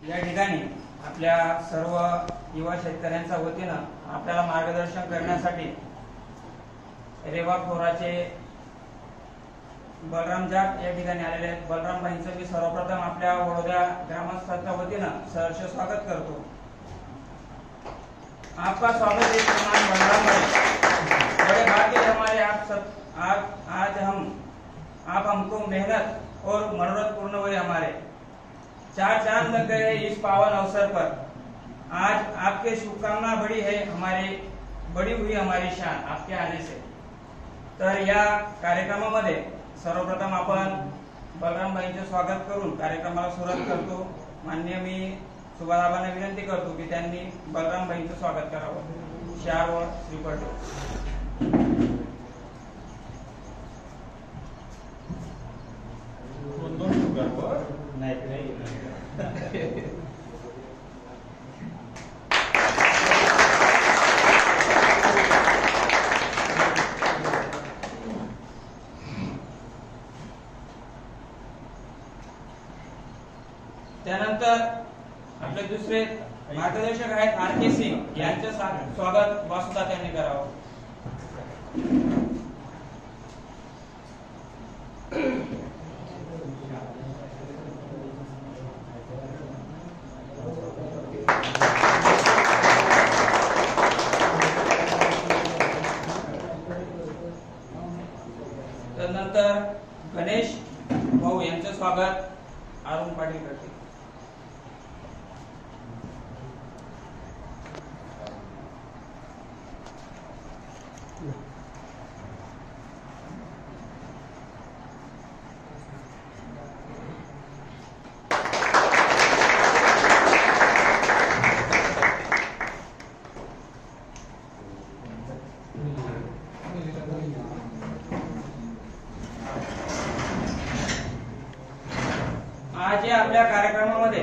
या ठिकाणी आपल्या सर्व युवा शेतकऱ्यांच्या वतीनं आपल्याला मार्गदर्शन करण्यासाठी रेवा खोराचे बलराम जाट या ठिकाणी आलेले आहेत। बलराम भाईंचं मी सर्वप्रथम आपल्या वडोदरा ग्रामस्थांच्या वतीनं सहर्ष स्वागत करतो। आपका स्वागत है श्रीमान बलराम भाई। बड़े भाग्य हमारे आप सब आज आप हमको मेहनत और मनोरथ पूर्ण हुए हमारे 4 चांद लग गए इस पावन अवसर पर। आज आपके शुभकामना बड़ी है, बड़ी हुई हमारी शान आपके आने से। तर या कार्यक्रमामध्ये सर्वप्रथम आपण बलराम भाईंचे स्वागत करून कार्यक्रमाला सुरुवात करतो। माननीय मी सुभादाबांना विनंती करतो की त्यांनी बलराम भाईंचं स्वागत करावं। शार व श्रीपट त्यानंतर आपले दुसरे मार्गदर्शक आहेत आर.के. सिंग यांचे स्वागत वासुदा यांनी करावं। त्यानंतर गणेश भाऊ यांचे स्वागत अरुण पाटील करतील। आज या आपल्या कार्यक्रमामध्ये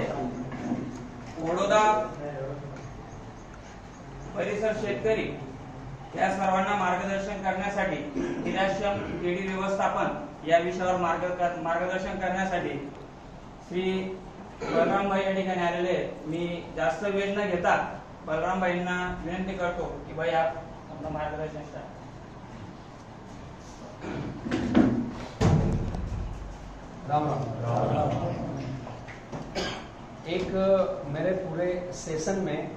वडोदा परिसर शेतकरी या सर्वांना मार्गदर्शन करण्यासाठी निराश्रम केडी व्यवस्थापन या विषयावर मार्गदर्शन करण्यासाठी श्री बलराम भाई या ठिकाणी आलेले आहेत। मी जास्त वेळ न घेता बलराम भाईंना विनंती करतो की भाई आप अपना मार्गदर्शन स्टार्ट। राम राम। एक मेरे पूरे सेशन में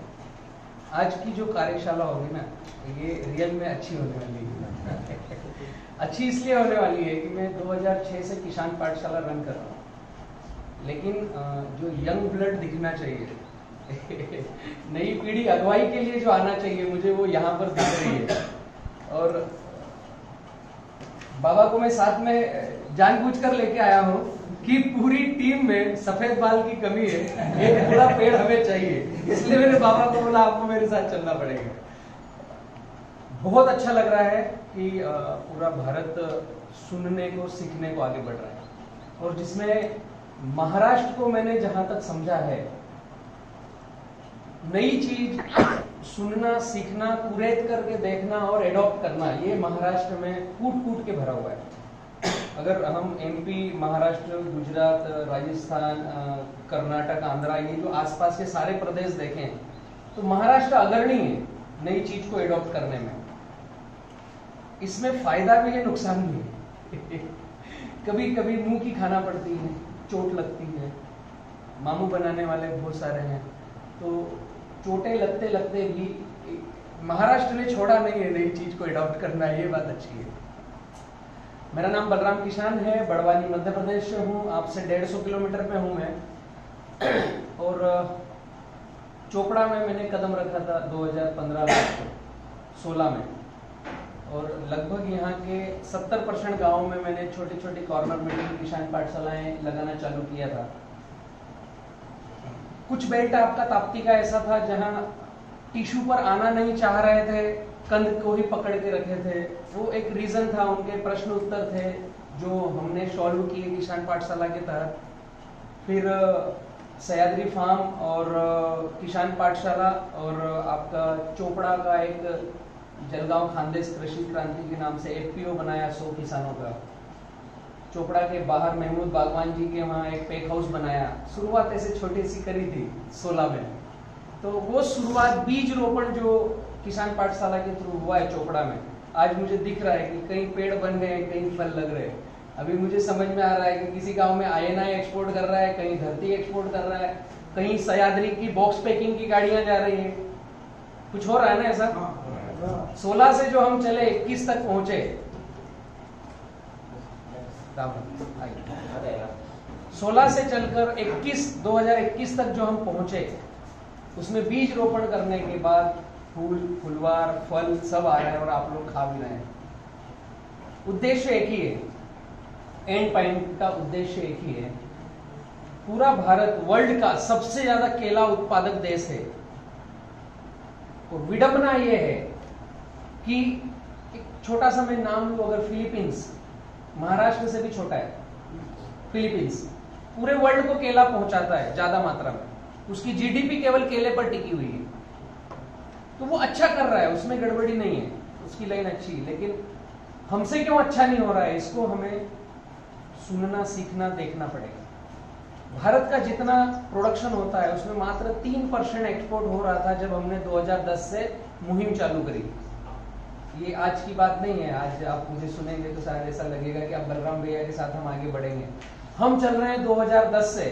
आज की जो कार्यशाला होगी ना, ये रियल में अच्छी होने वाली है। अच्छी इसलिए होने वाली है कि मैं 2006 से किसान पाठशाला रन कर रहा हूँ, लेकिन जो यंग ब्लड दिखना चाहिए नई पीढ़ी अगुवाई के लिए जो आना चाहिए मुझे, वो यहाँ पर दिख रही है। और बाबा को मैं साथ में जानबूझकर लेके आया हूँ कि पूरी टीम में सफेद बाल की कमी है, एक बड़ा पेड़ हमें चाहिए, इसलिए मैंने बाबा को बोला आपको मेरे साथ चलना पड़ेगा। बहुत अच्छा लग रहा है कि पूरा भारत सुनने को सीखने को आगे बढ़ रहा है, और जिसमें महाराष्ट्र को मैंने जहां तक समझा है, नई चीज सुनना, सीखना, कुरेद करके देखना और एडॉप्ट करना, ये महाराष्ट्र में कूट कूट के भरा हुआ है। अगर हम एमपी, महाराष्ट्र, गुजरात, राजस्थान, कर्नाटक, आंध्रा, ये जो आसपास के सारे प्रदेश देखें तो महाराष्ट्र अग्रणी है नई चीज को एडॉप्ट करने में। इसमें फायदा भी है, नुकसान भी है। कभी कभी मुंह की खाना पड़ती है, चोट लगती है। मामू बनाने वाले बहुत सारे हैं, तो चोटें लगते लगते भी महाराष्ट्र ने छोड़ा नहीं है नई चीज को एडॉप्ट करना, ये बात अच्छी है। मेरा नाम बलराम किसान है, बड़वानी मध्य प्रदेश से हूँ, आपसे 150 किलोमीटर पे हूँ मैं। और चोपड़ा में मैंने कदम रखा था 2015-16 में, और लगभग यहाँ के 70% गाँव में मैंने छोटी छोटी कॉर्नर मीटिंग किसान पाठशालाएं लगाना चालू किया था। कुछ बेल्ट आपका ताप्ती का ऐसा था जहाँ टिश्यू पर आना नहीं चाह रहे थे, कंध को ही पकड़ के रखे थे। वो एक रीजन था, उनके प्रश्न उत्तर थे जो हमने सॉल्व किए किसान पाठशाला के तहत। फिर सयाद्री फार्म और किसान पाठशाला और आपका चोपड़ा का एक जलगांव खानदेश कृषि क्रांति के नाम से एफपीओ बनाया 100 किसानों का। चोपड़ा के बाहर महमूद बागवान जी के वहाँ एक पैक हाउस बनाया। शुरुआत ऐसे छोटी सी करी थी 16 में। तो वो शुरुआत बीज रोपण जो किसान पाठशाला के थ्रू हुआ है चोपड़ा में, आज मुझे दिख रहा है कि कहीं पेड़ बन गए, कहीं फल लग रहे हैं। अभी मुझे समझ में आ रहा है कि किसी गांव में INI एक्सपोर्ट कर रहा है, कहीं धरती एक्सपोर्ट कर रहा है, कहीं सयाद्री की बॉक्स पैकिंग की गाड़ियां जा रही हैं। कुछ हो रहा है ना ऐसा। 16 से जो हम चले 21 तक पहुंचे, 16 से चलकर 2021 तक जो हम पहुंचे, उसमें बीज रोपण करने के बाद फूल, फुलवार, फल सब आ रहे हैं और आप लोग खा भी रहे हैं। उद्देश्य एक ही है, एंड पॉइंट का उद्देश्य एक ही है। पूरा भारत वर्ल्ड का सबसे ज्यादा केला उत्पादक देश है और विडंबना यह है कि एक छोटा सा मैं नाम लूं, अगर फिलीपींस, महाराष्ट्र से भी छोटा है फिलीपींस, पूरे वर्ल्ड को केला पहुंचाता है ज्यादा मात्रा में। उसकी GDP केवल केले पर टिकी हुई है। तो वो अच्छा कर रहा है, उसमें गड़बड़ी नहीं है, उसकी लाइन अच्छी है। लेकिन हमसे क्यों अच्छा नहीं हो रहा है, इसको हमें सुनना, सीखना, देखना पड़ेगा। भारत का जितना प्रोडक्शन होता है उसमें मात्र 3% एक्सपोर्ट हो रहा था जब हमने 2010 से मुहिम चालू करी। ये आज की बात नहीं है। आज आप मुझे सुनेंगे तो शायद ऐसा लगेगा कि आप बलराम भैया के साथ हम आगे बढ़ेंगे। हम चल रहे हैं 2010 से,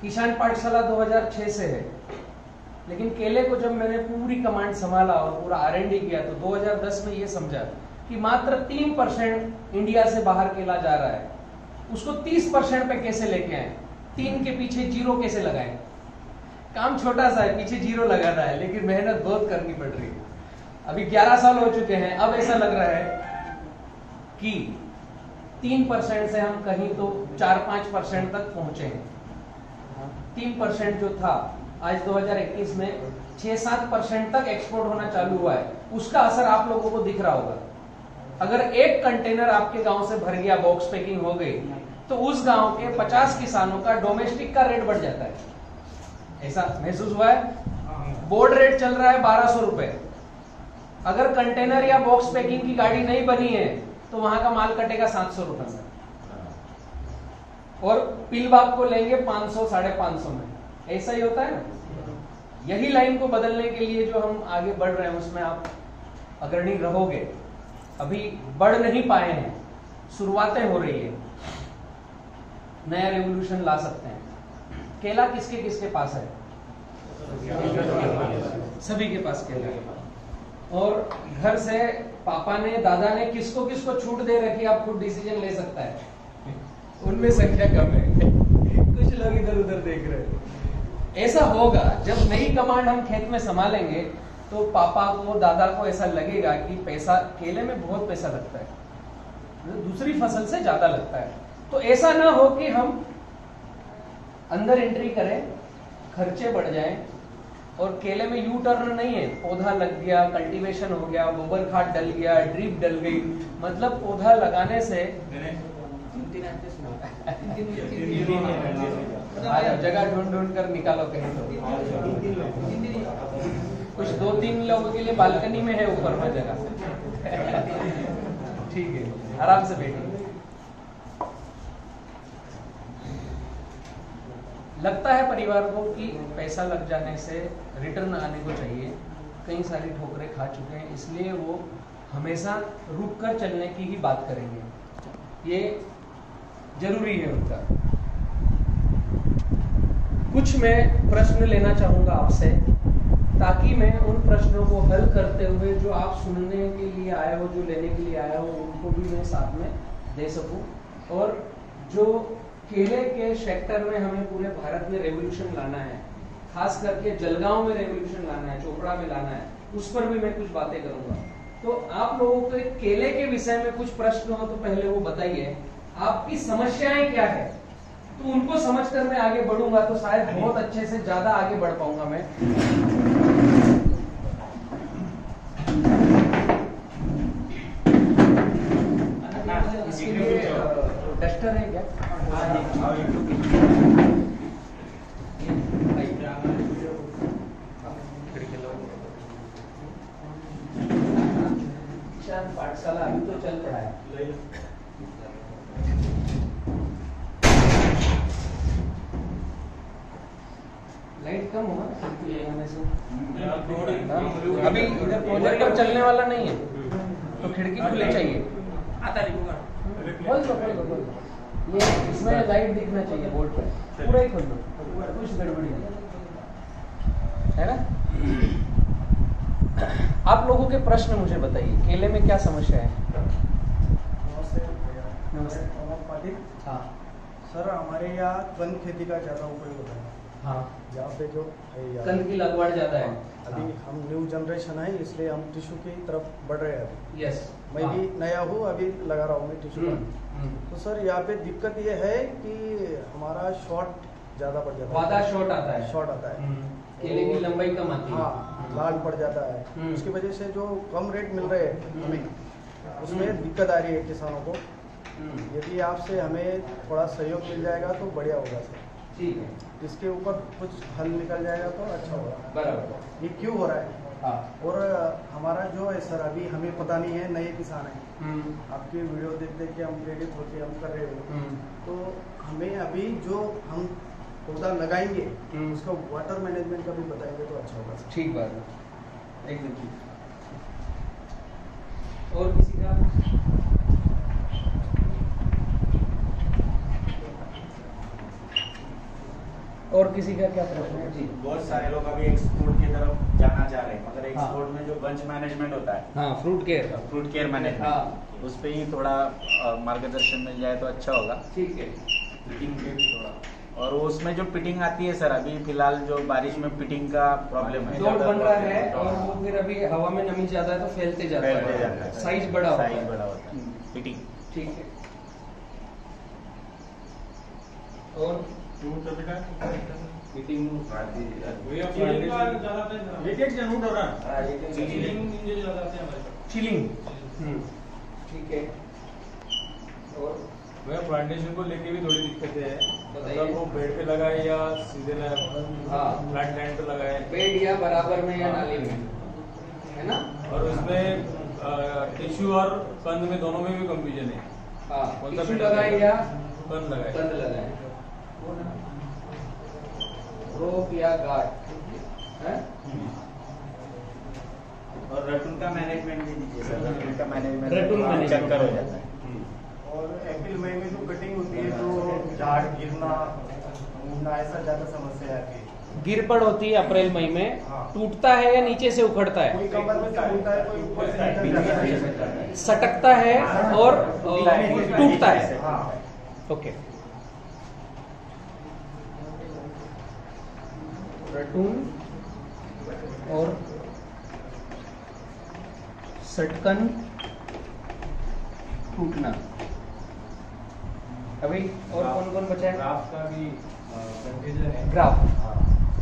किसान पाठशाला 2006 से है। लेकिन केले को जब मैंने पूरी कमांड संभाला और पूरा R&D किया तो 2010 में ये समझा कि मात्र 3% इंडिया से बाहर केला जा रहा है, उसको 30% पे कैसे लेके आए, 3 के पीछे 0 कैसे लगाएं। काम छोटा सा है, पीछे 0 लगाना है, लेकिन मेहनत बहुत करनी पड़ रही है। अभी 11 साल हो चुके हैं, अब ऐसा लग रहा है कि 3% से हम कहीं तो 4-5% तक पहुंचे हैं। 3% जो था आज 2021 में 6-7% तक एक्सपोर्ट होना चालू हुआ है। उसका असर आप लोगों को दिख रहा होगा। अगर एक कंटेनर आपके गांव से भर गया, बॉक्स पैकिंग हो गई, तो उस गांव के 50 किसानों का डोमेस्टिक का रेट बढ़ जाता है। ऐसा महसूस हुआ है? बोर्ड रेट चल रहा है 1200 रुपए। अगर कंटेनर या बॉक्स पैकिंग की गाड़ी नहीं बनी है तो वहां का माल कटेगा 700 रुपए में, और पिलबाग को लेंगे 500-550 में। ऐसा ही होता है ना। यही लाइन को बदलने के लिए जो हम आगे बढ़ रहे हैं उसमें आप अग्रणी रहोगे। अभी बढ़ नहीं पाए हैं, शुरुआतें हो रही है, नया रेवोल्यूशन ला सकते हैं। केला किसके किसके पास है? सभी के पास केला है। और घर से पापा ने, दादा ने किसको किसको छूट दे रखी, आप खुद डिसीजन ले सकता है। उनमें संख्या कम है, कुछ लोग इधर उधर देख रहे हैं। ऐसा होगा जब नई कमांड हम खेत में संभालेंगे तो पापा को, दादा को ऐसा लगेगा कि पैसा, केले में बहुत पैसा लगता है, दूसरी फसल से ज्यादा लगता है। तो ऐसा ना हो कि हम अंदर एंट्री करें, खर्चे बढ़ जाएं, और केले में यू टर्न नहीं है। पौधा लग गया, कल्टीवेशन हो गया, गोबर खाद डल गया, ड्रिप डल गई, मतलब पौधा लगाने से जगह ढूंढ ढूंढ कर निकालो कहीं तो। कुछ 2-3 लोगों के लिए बालकनी में है ऊपर में जगह। ठीक है, आराम से बैठिए। लगता है परिवार को कि पैसा लग जाने से रिटर्न आने को चाहिए, कई सारी ठोकरें खा चुके हैं, इसलिए वो हमेशा रुक कर चलने की ही बात करेंगे। ये जरूरी है उनका। कुछ मैं प्रश्न लेना चाहूंगा आपसे, ताकि मैं उन प्रश्नों को हल करते हुए जो आप सुनने के लिए आए हो, जो लेने के लिए आए हो, उनको भी मैं साथ में दे सकूं। और जो केले के सेक्टर में हमें पूरे भारत में रेवोल्यूशन लाना है, खास करके जलगांव में रेवोल्यूशन लाना है, चोपड़ा में लाना है, उस पर भी मैं कुछ बातें करूंगा। तो आप लोगों को केले के विषय में कुछ प्रश्न हो तो पहले वो बताइए, आपकी समस्याएं क्या है, तो उनको समझकर मैं आगे बढ़ूंगा तो शायद बहुत अच्छे से ज्यादा आगे बढ़ पाऊंगा मैं। इसके लिए डस्टर है क्या? पाठशाला अभी तो चल पड़ा है। लाइट कम होगा खिड़की लगाने से। अभी इधर प्रोजेक्टर चलने वाला नहीं है तो खिड़की खुली चाहिए। आता नहीं होगा। खोल दो खोल दो खोल दो। ये इसमें लाइट दिखना चाहिए बोर्ड पे, पूरा ही खोल दो, कुछ गड़बड़ी नहीं है ना। आप लोगों के प्रश्न मुझे बताइए, केले में क्या समस्या है? नमस्ते। हाँ सर, हमारे यहाँ कंद खेती का ज़्यादा उपयोग होता है। हाँ, यहाँ पे जो है कंद की लगवाड़ ज्यादा है। अभी हम न्यू जनरेशन है, इसलिए हम टिश्यू की तरफ बढ़ रहे हैं अभी। यस, मैं भी नया हूँ, अभी लगा रहा हूँ मैं टिश्यू का। तो सर यहाँ पे दिक्कत ये है कि हमारा शॉर्ट ज़्यादा पड़ जाता वादा है, शॉर्ट आता है, शॉर्ट आता है, केले की लंबाई कम आती है। हाँ, लाल पड़ जाता है। हम्म। उसकी वजह से जो कम रेट मिल रहे हैं हमें, उसमें दिक्कत आ रही है किसानों को। यदि आपसे हमें थोड़ा सहयोग मिल जाएगा तो बढ़िया होगा सर। ठीक है, इसके ऊपर कुछ हल निकल जाएगा तो अच्छा होगा। बराबर। ये क्यों हो रहा है? हाँ, और हमारा जो है सर, अभी हमें पता नहीं है, नए किसान हैं, आपकी वीडियो देख देख के हम प्रेरित होके हम कर रहे हैं। तो हमें अभी जो हम पौधा लगाएंगे उसका वाटर मैनेजमेंट का भी बताएंगे तो अच्छा होगा सर। ठीक बात है, एकदम ठीक। और किसी का? और किसी का क्या प्रश्न है जी? बहुत सारे लोग अभी एक्सपोर्ट की तरफ जाना चाह रहे हैं, मगर एक्सपोर्ट में जो बंच मैनेजमेंट होता है, हाँ, फ्रूट केयर मैनेजमेंट, हाँ। उस पे ही थोड़ा मार्गदर्शन मिल जाए तो अच्छा होगा। ठीक है। पिटिंग पे भी थोड़ा, और उसमें जो पिटिंग आती है सर, अभी फिलहाल जो बारिश में पिटिंग का प्रॉब्लम है, लोड बन रहा है और वो फिर अभी हवा में नमी ज्यादा है तो फैलते जाता है, साइज बड़ा होता है। पिटिंग। ठीक है। और चिलिंग, ठीक है। और वह प्लांटेशन को लेके भी थोड़ी दिक्कतें हैं, बताइए। मतलब वो बेड पे लगाए या सीधे हाँ। फ्लैट लैंड पे लगाए, बेड या बराबर में या नाली में, है ना? और उसमें टिश्यू और कंद में दोनों में भी कंफ्यूजन है। हाँ, कौन सा टिश्यू बेड लगाए या कंद लगाए। कंद लगाए, रोप या गार्ड, है? और रटून का मैनेजमेंट भी दीजिए सर, रटून का मैनेजमेंट रटून मैनेजमेंट। चक्कर हो जाता है। और अप्रैल मई में जो कटिंग होती है तो झाड़ गिरना, टूटना, ऐसा ज्यादा समस्या आती है। गिर पड़ होती है अप्रैल मई में, हाँ। टूटता है या नीचे से उखड़ता है? कोई कमर में टूटता है, कोई ऊपर से निकल जाता है। सटकता है और टूटता है। हाँ। ओके। रटून और सटकन, टूटना। अभी और कौन कौन बचा है? ग्राफ का भी कंफ्यूजन है। ग्राफ,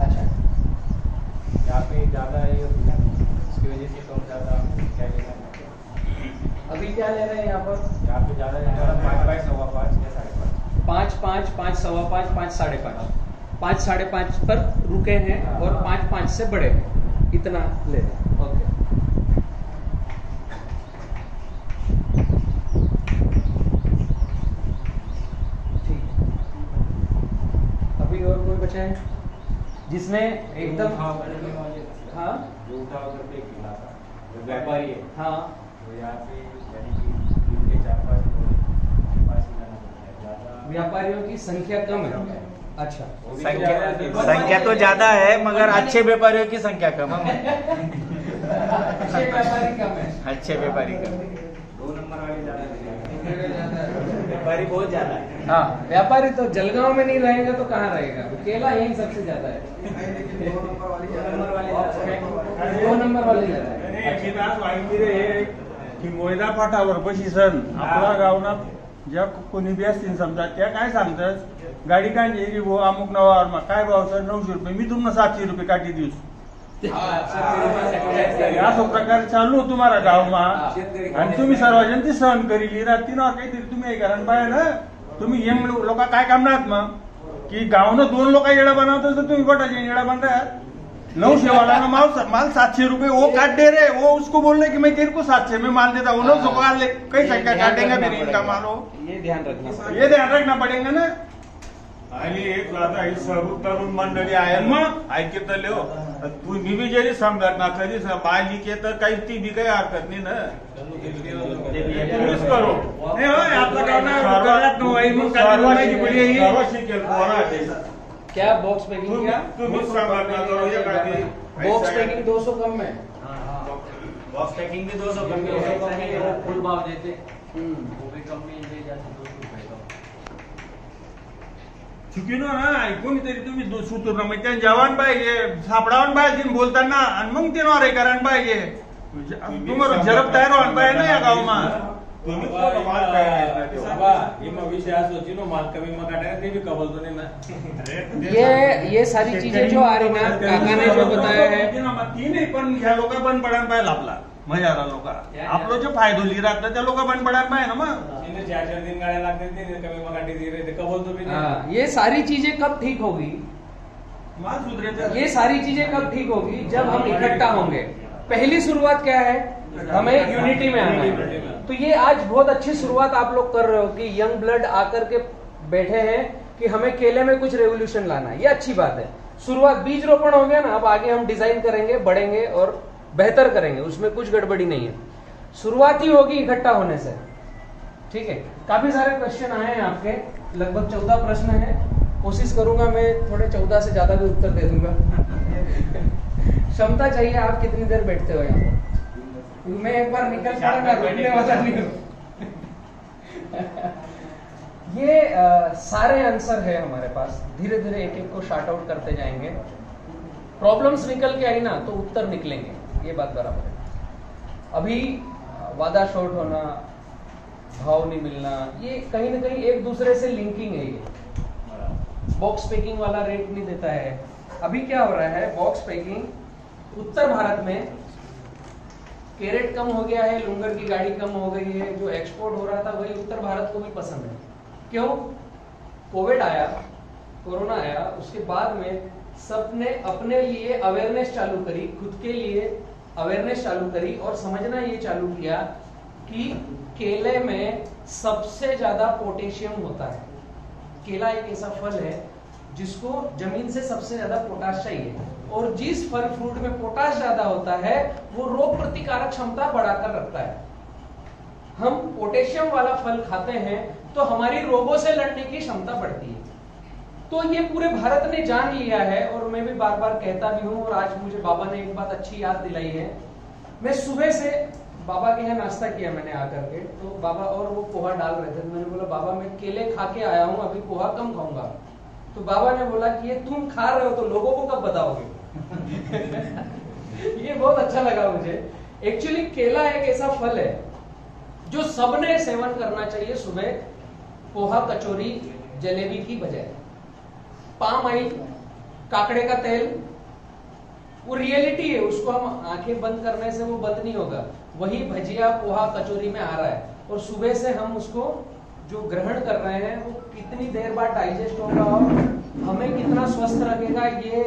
अच्छा। यहाँ पे ज्यादा है, उसकी वजह से कम ज्यादा क्या लेना है। अभी क्या ले रहे हैं यहाँ पर? यहाँ पे ज्यादा 5 सवा 5 या 5.5। 5, 5, 5, सवा 5, 5, 5.5, 5, 5.5 पर रुके हैं और 5, 5 से बड़े हैं, इतना ले रहे हैं। ओके। ठीक। अभी और कोई बचा है जिसमें एकदम हाँ जो उठा करके खिलाता व्यापारी है, हाँ तो यहाँ पे यानी कि दिन के 4-5 लोग के पास मिलाना पड़ता है ज्यादा। व्यापारियों की संख्या कम है। अच्छा, संख्या तो ज्यादा है, मगर अच्छे व्यापारियों की संख्या कम है। अच्छे व्यापारी कम है। अच्छे व्यापारी कम है। 2 नंबर वाले ज्यादा है। व्यापारी बहुत ज्यादा है। हाँ, व्यापारी तो जलगांव में नहीं रहेगा तो कहाँ रहेगा? केला यही सबसे ज्यादा है। 2 नंबर वाली ज्यादा है। 2 नंबर वाले ज्यादा है। की मोयदा फाटावर पशी सण आपला गावना ज्या कोणी बी असतील समजा त्या काय सांगतात गाडी काढली की भाऊ अमुक नवा काय भाव सर 900 रुपये, मी तुम्हाला 700 रुपये काटी दिवस असो प्रकार चालू तुम्हाला गावमा आणि तुम्ही सर्वजण ती सहन करीली रात्रीनं काहीतरी तुम्ही हे करा पाहिजे ना. तुम्ही यंग लोक काय करणार मग की गावनं 2 लोक येडा बनवतात तर तुम्ही गोटाचे येडा बनताय. 900 वाला ना माल 700 रुपए वो काट दे रहे, वो उसको बोल रहे कि मैं तेरे को 700 में माल देता हूँ, 900 को ले कई संख्या काटेंगे फिर इनका माल हो. ये ध्यान रखना। ये ध्यान रखना पड़ेगा ना. आणि एक आता ही सर्व तरुण मंडळी आहे मग ऐकतले हो तुम्ही बी जरी संघटना कधी माली के तर काही ती बी काही हरकत नाही ना तुम्हीच करो नाही होय आपलं सर्व शिकेल पोरा क्या बॉक्स पैकिंग क्या तुम्हीच संघटना करो एखादी बॉक्स पैकिंग 200 कम में बॉक्स पैकिंग भी 200 कम में फुल भाव देते वो भी कम में दे जाते 200 रुपये का चुकीनो ना कोणीतरी तुम्ही सुतूर मग त्या जवान पाहिजे सापडावून पाहिजे बोलताना आणि मग ते नॉरे कारण पाहिजे तुम्हाला जरब तयार व्हायला पाहिजे ना या गावात तुम्ही कोण माल पाहिजे एमा विषय असो चिनो माल कमी मग काटायला ते भी कबल तो नहीं ना ये सारी चीजें जो आ रही ना काका ने जो बताया है ती नाही पण ह्या लोक बंद पडायला पाहिजे आपला मजारा लोक आपलं जो फायदो ली राहतं त्या लोक बंद पडायला पाहिजे ना मग इन्हें 4-4 दिन गाड़ियां लागते थे कमी मग काटी दे रहे थे कबल तो भी नहीं ये सारी चीजें कब ठीक होगी माल सुधरे ये सारी चीजें कब ठीक होगी जब हम इकट्ठा होंगे पहली शुरुआत क्या है हमें यूनिटी में आना है तो ये आज बहुत अच्छी शुरुआत आप लोग कर रहे हो कि यंग ब्लड आकर के बैठे हैं कि हमें केले में कुछ रेवोल्यूशन लाना है ये अच्छी बात है शुरुआत बीज रोपण हो गया ना अब आगे हम डिजाइन करेंगे बढ़ेंगे और बेहतर करेंगे उसमें कुछ गड़बड़ी नहीं है शुरुआत ही होगी इकट्ठा होने से ठीक है काफी सारे क्वेश्चन आए हैं आपके लगभग 14 प्रश्न हैं कोशिश करूंगा मैं थोड़े 14 से ज्यादा भी उत्तर दे दूंगा क्षमता चाहिए आप कितनी देर बैठते हो यहाँ पर मैं एक बार निकल पड़ा रुकने वाला नहीं हूँ ये सारे आंसर है हमारे पास धीरे धीरे एक एक को शार्ट आउट करते जाएंगे प्रॉब्लम्स निकल के आई ना तो उत्तर निकलेंगे ये बात बराबर है अभी वादा शॉर्ट होना भाव नहीं मिलना ये कहीं ना कहीं एक दूसरे से लिंकिंग है ये बॉक्स पैकिंग वाला रेट नहीं देता है अभी क्या हो रहा है बॉक्स पैकिंग उत्तर भारत में कैरेट कम हो गया है लुंगर की गाड़ी कम हो गई है जो एक्सपोर्ट हो रहा था वही उत्तर भारत को भी पसंद है क्यों कोविड आया कोरोना आया उसके बाद में सबने अपने लिए अवेयरनेस चालू करी खुद के लिए अवेयरनेस चालू करी और समझना ये चालू किया कि केले में सबसे ज्यादा पोटेशियम होता है केला एक ऐसा फल है जिसको जमीन से सबसे ज्यादा पोटाश चाहिए और जिस फल फ्रूट में पोटाश ज्यादा होता है वो रोग प्रतिकारक क्षमता बढ़ाकर रखता है हम पोटेशियम वाला फल खाते हैं तो हमारी रोगों से लड़ने की क्षमता बढ़ती है तो ये पूरे भारत ने जान लिया है और मैं भी बार बार कहता भी हूं और आज मुझे बाबा ने एक बात अच्छी याद दिलाई है मैं सुबह से बाबा के यहाँ नाश्ता किया मैंने आकर के तो बाबा और वो पोहा डाल रहे थे मैंने बोला बाबा मैं केले खा के आया हूं अभी पोहा कम खाऊंगा तो बाबा ने बोला कि ये तुम खा रहे हो तो लोगों को कब बताओगे ये बहुत अच्छा लगा मुझे एक्चुअली केला एक ऐसा फल है जो सबने सेवन करना चाहिए सुबह पोहा कचौरी जलेबी की बजाय पाम ऑयल काकड़े का तेल वो रियलिटी है उसको हम आंखें बंद करने से वो बंद नहीं होगा वही भजिया पोहा कचौरी में आ रहा है और सुबह से हम उसको जो ग्रहण कर रहे हैं वो कितनी देर बाद डाइजेस्ट होगा और हमें कितना स्वस्थ रखेगा ये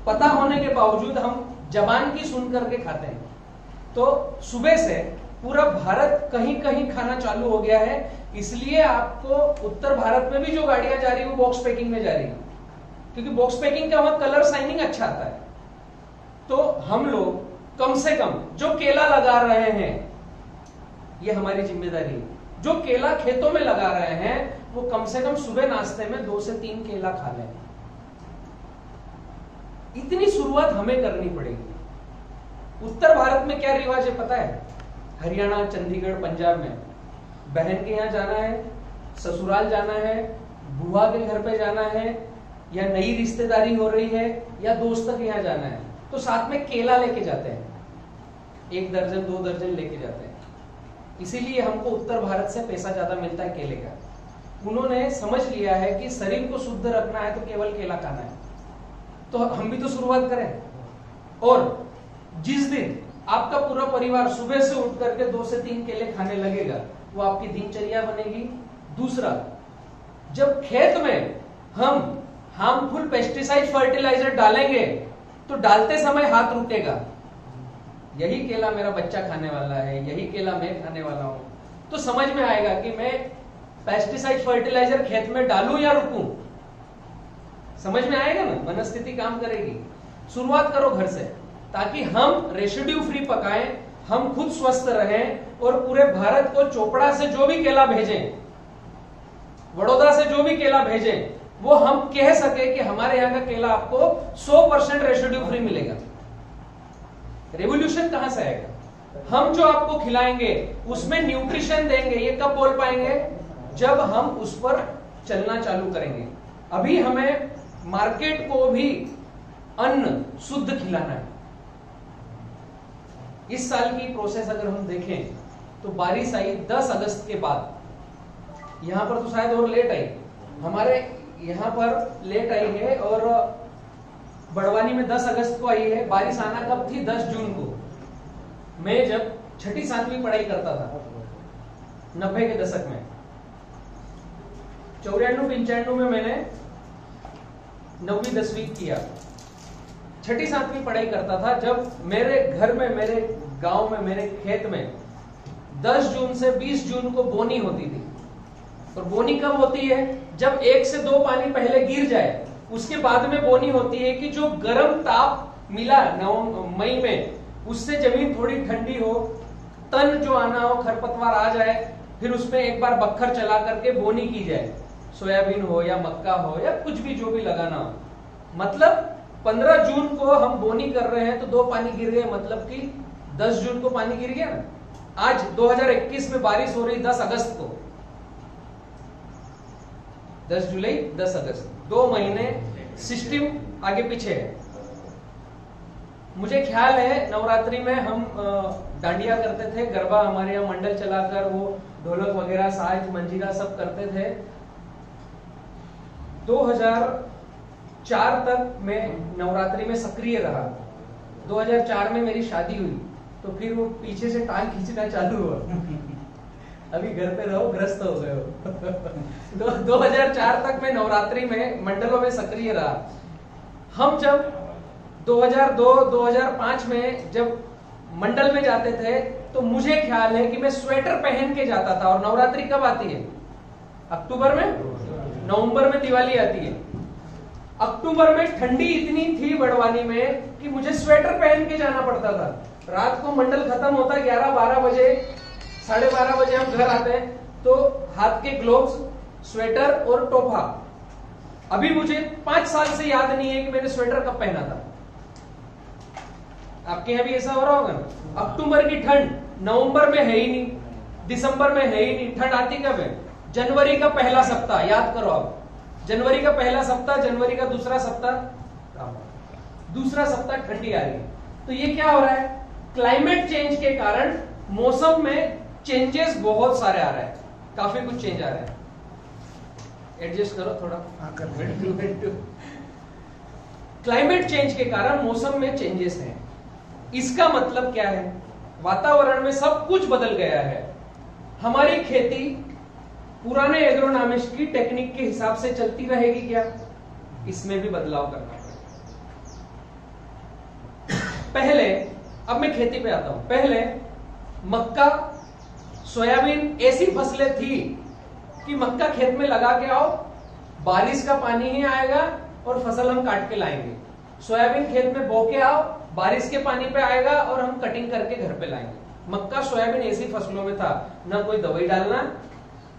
पता होने के बावजूद हम जबान की सुन करके खाते हैं तो सुबह से पूरा भारत कहीं कहीं खाना चालू हो गया है इसलिए आपको उत्तर भारत में भी जो गाड़ियां जा रही है वो बॉक्स पैकिंग में जा रही है क्योंकि बॉक्स पैकिंग का वहां कलर साइनिंग अच्छा आता है तो हम लोग कम से कम जो केला लगा रहे हैं ये हमारी जिम्मेदारी है जो केला खेतों में लगा रहे हैं वो कम से कम सुबह नाश्ते में 2 से 3 केला खा लें इतनी शुरुआत हमें करनी पड़ेगी उत्तर भारत में क्या रिवाज है पता है हरियाणा चंडीगढ़ पंजाब में बहन के यहाँ जाना है ससुराल जाना है बुआ के घर पे जाना है या नई रिश्तेदारी हो रही है या दोस्त के यहाँ जाना है तो साथ में केला लेके जाते हैं 1 दर्जन 2 दर्जन लेके जाते हैं इसीलिए हमको उत्तर भारत से पैसा ज्यादा मिलता है केले का उन्होंने समझ लिया है कि शरीर को शुद्ध रखना है तो केवल केला खाना है तो हम भी तो शुरुआत करें और जिस दिन आपका पूरा परिवार सुबह से उठ करके 2 से 3 केले खाने लगेगा वो आपकी दिनचर्या बनेगी दूसरा जब खेत में हम हार्मफुल पेस्टिसाइड फर्टिलाइजर डालेंगे तो डालते समय हाथ रुकेगा यही केला मेरा बच्चा खाने वाला है यही केला मैं खाने वाला हूं तो समझ में आएगा कि मैं पेस्टिसाइड फर्टिलाइजर खेत में डालूं या रुकूं समझ में आएगा ना, मनस्थिति काम करेगी। शुरुआत करो घर से, ताकि हम रेसिड्यू फ्री पकाएं, हम खुद स्वस्थ रहें और पूरे भारत को चोपड़ा से जो भी केला भेजें, वडोदरा से जो भी केला भेजें, वो हम कह सके कि हमारे यहां का केला आपको 100% रेसिड्यू फ्री मिलेगा। रेवोल्यूशन कहां से आएगा? हम जो आपको खिलाएंगे उसमें न्यूट्रिशन देंगे, ये कब बोल पाएंगे? जब हम उस पर चलना चालू करेंगे। अभी हमें मार्केट को भी अन्न शुद्ध खिलाना है। इस साल की प्रोसेस अगर हम देखें तो बारिश आई 10 अगस्त के बाद, यहां पर तो शायद और लेट आई, हमारे यहां पर लेट आई है, और बड़वानी में 10 अगस्त को आई है। बारिश आना कब थी? 10 जून को। मैं जब 6ठी 7वीं पढ़ाई करता था 90 के दशक में, 94-95 में मैंने 9वीं 10वीं किया, 6ठी 7वीं पढ़ाई करता था, जब मेरे घर में, मेरे गांव में, मेरे खेत में 10 जून से 20 जून को बोनी होती थी। और बोनी कब होती है? जब 1 से 2 पानी पहले गिर जाए, उसके बाद में बोनी होती है कि जो गर्म ताप मिला मई में, उससे जमीन थोड़ी ठंडी हो, तन जो आना हो, खरपतवार आ जाए, फिर उसमें एक बार बखर चला करके बोनी की जाए, सोयाबीन हो या मक्का हो या कुछ भी जो भी लगाना हो। मतलब 15 जून को हम बोनी कर रहे हैं तो 2 पानी गिर गए, मतलब कि 10 जून को पानी गिर गया ना। आज 2021 में बारिश हो रही 10 अगस्त को, 10 जुलाई 10 अगस्त, 2 महीने सिस्टम आगे पीछे है। मुझे ख्याल है नवरात्रि में हम डांडिया करते थे, गरबा हमारे यहाँ मंडल चलाकर, वो ढोलक वगैरह, साज, मंजीरा सब करते थे। 2004 तक मैं नवरात्रि में सक्रिय रहा। 2004 में मेरी शादी हुई, तो फिर वो पीछे से टांग खींचना चालू हुआ। अभी घर पे रहो, ग्रस्त हो गए हो। 2004 तक मैं नवरात्रि में मंडलों में सक्रिय रहा। हम जब 2002-2005 में जब मंडल में जाते थे, तो मुझे ख्याल है कि मैं स्वेटर पहन के जाता था। और नवरात्रि कब आती है? अक्टूबर में, नवंबर में दिवाली आती है। अक्टूबर में ठंडी इतनी थी बड़वानी में कि मुझे स्वेटर पहन के जाना पड़ता था। रात को मंडल खत्म होता 11-12 बजे, 12:30 बजे हम घर आते हैं, तो हाथ के ग्लोव्स, स्वेटर और टोपा। अभी मुझे 5 साल से याद नहीं है कि मैंने स्वेटर कब पहना था। आपके यहाँ भी ऐसा हो रहा होगा ना? अक्टूबर की ठंड नवंबर में है ही नहीं, दिसंबर में है ही नहीं। ठंड आती कब है? जनवरी का पहला सप्ताह, याद करो आप। जनवरी का पहला सप्ताह, जनवरी का दूसरा सप्ताह ठंडी आ रही है। तो ये क्या हो रहा है? क्लाइमेट चेंज के कारण मौसम में चेंजेस बहुत सारे आ रहे हैं, काफी कुछ चेंज आ रहा है। एडजस्ट करो थोड़ा। क्लाइमेट चेंज के कारण मौसम में चेंजेस हैं। इसका मतलब क्या है? वातावरण में सब कुछ बदल गया है। हमारी खेती पुराने एग्रोनॉमिस्ट की टेक्निक के हिसाब से चलती रहेगी क्या? इसमें भी बदलाव करना पड़ेगा। पहले, अब मैं खेती पे आता हूं। पहले मक्का, सोयाबीन ऐसी फसलें थी कि मक्का खेत में लगा के आओ, बारिश का पानी ही आएगा और फसल हम काट के लाएंगे। सोयाबीन खेत में बो के आओ, बारिश के पानी पे आएगा और हम कटिंग करके घर पे लाएंगे। मक्का, सोयाबीन ऐसी फसलों में था, न कोई दवाई डालना,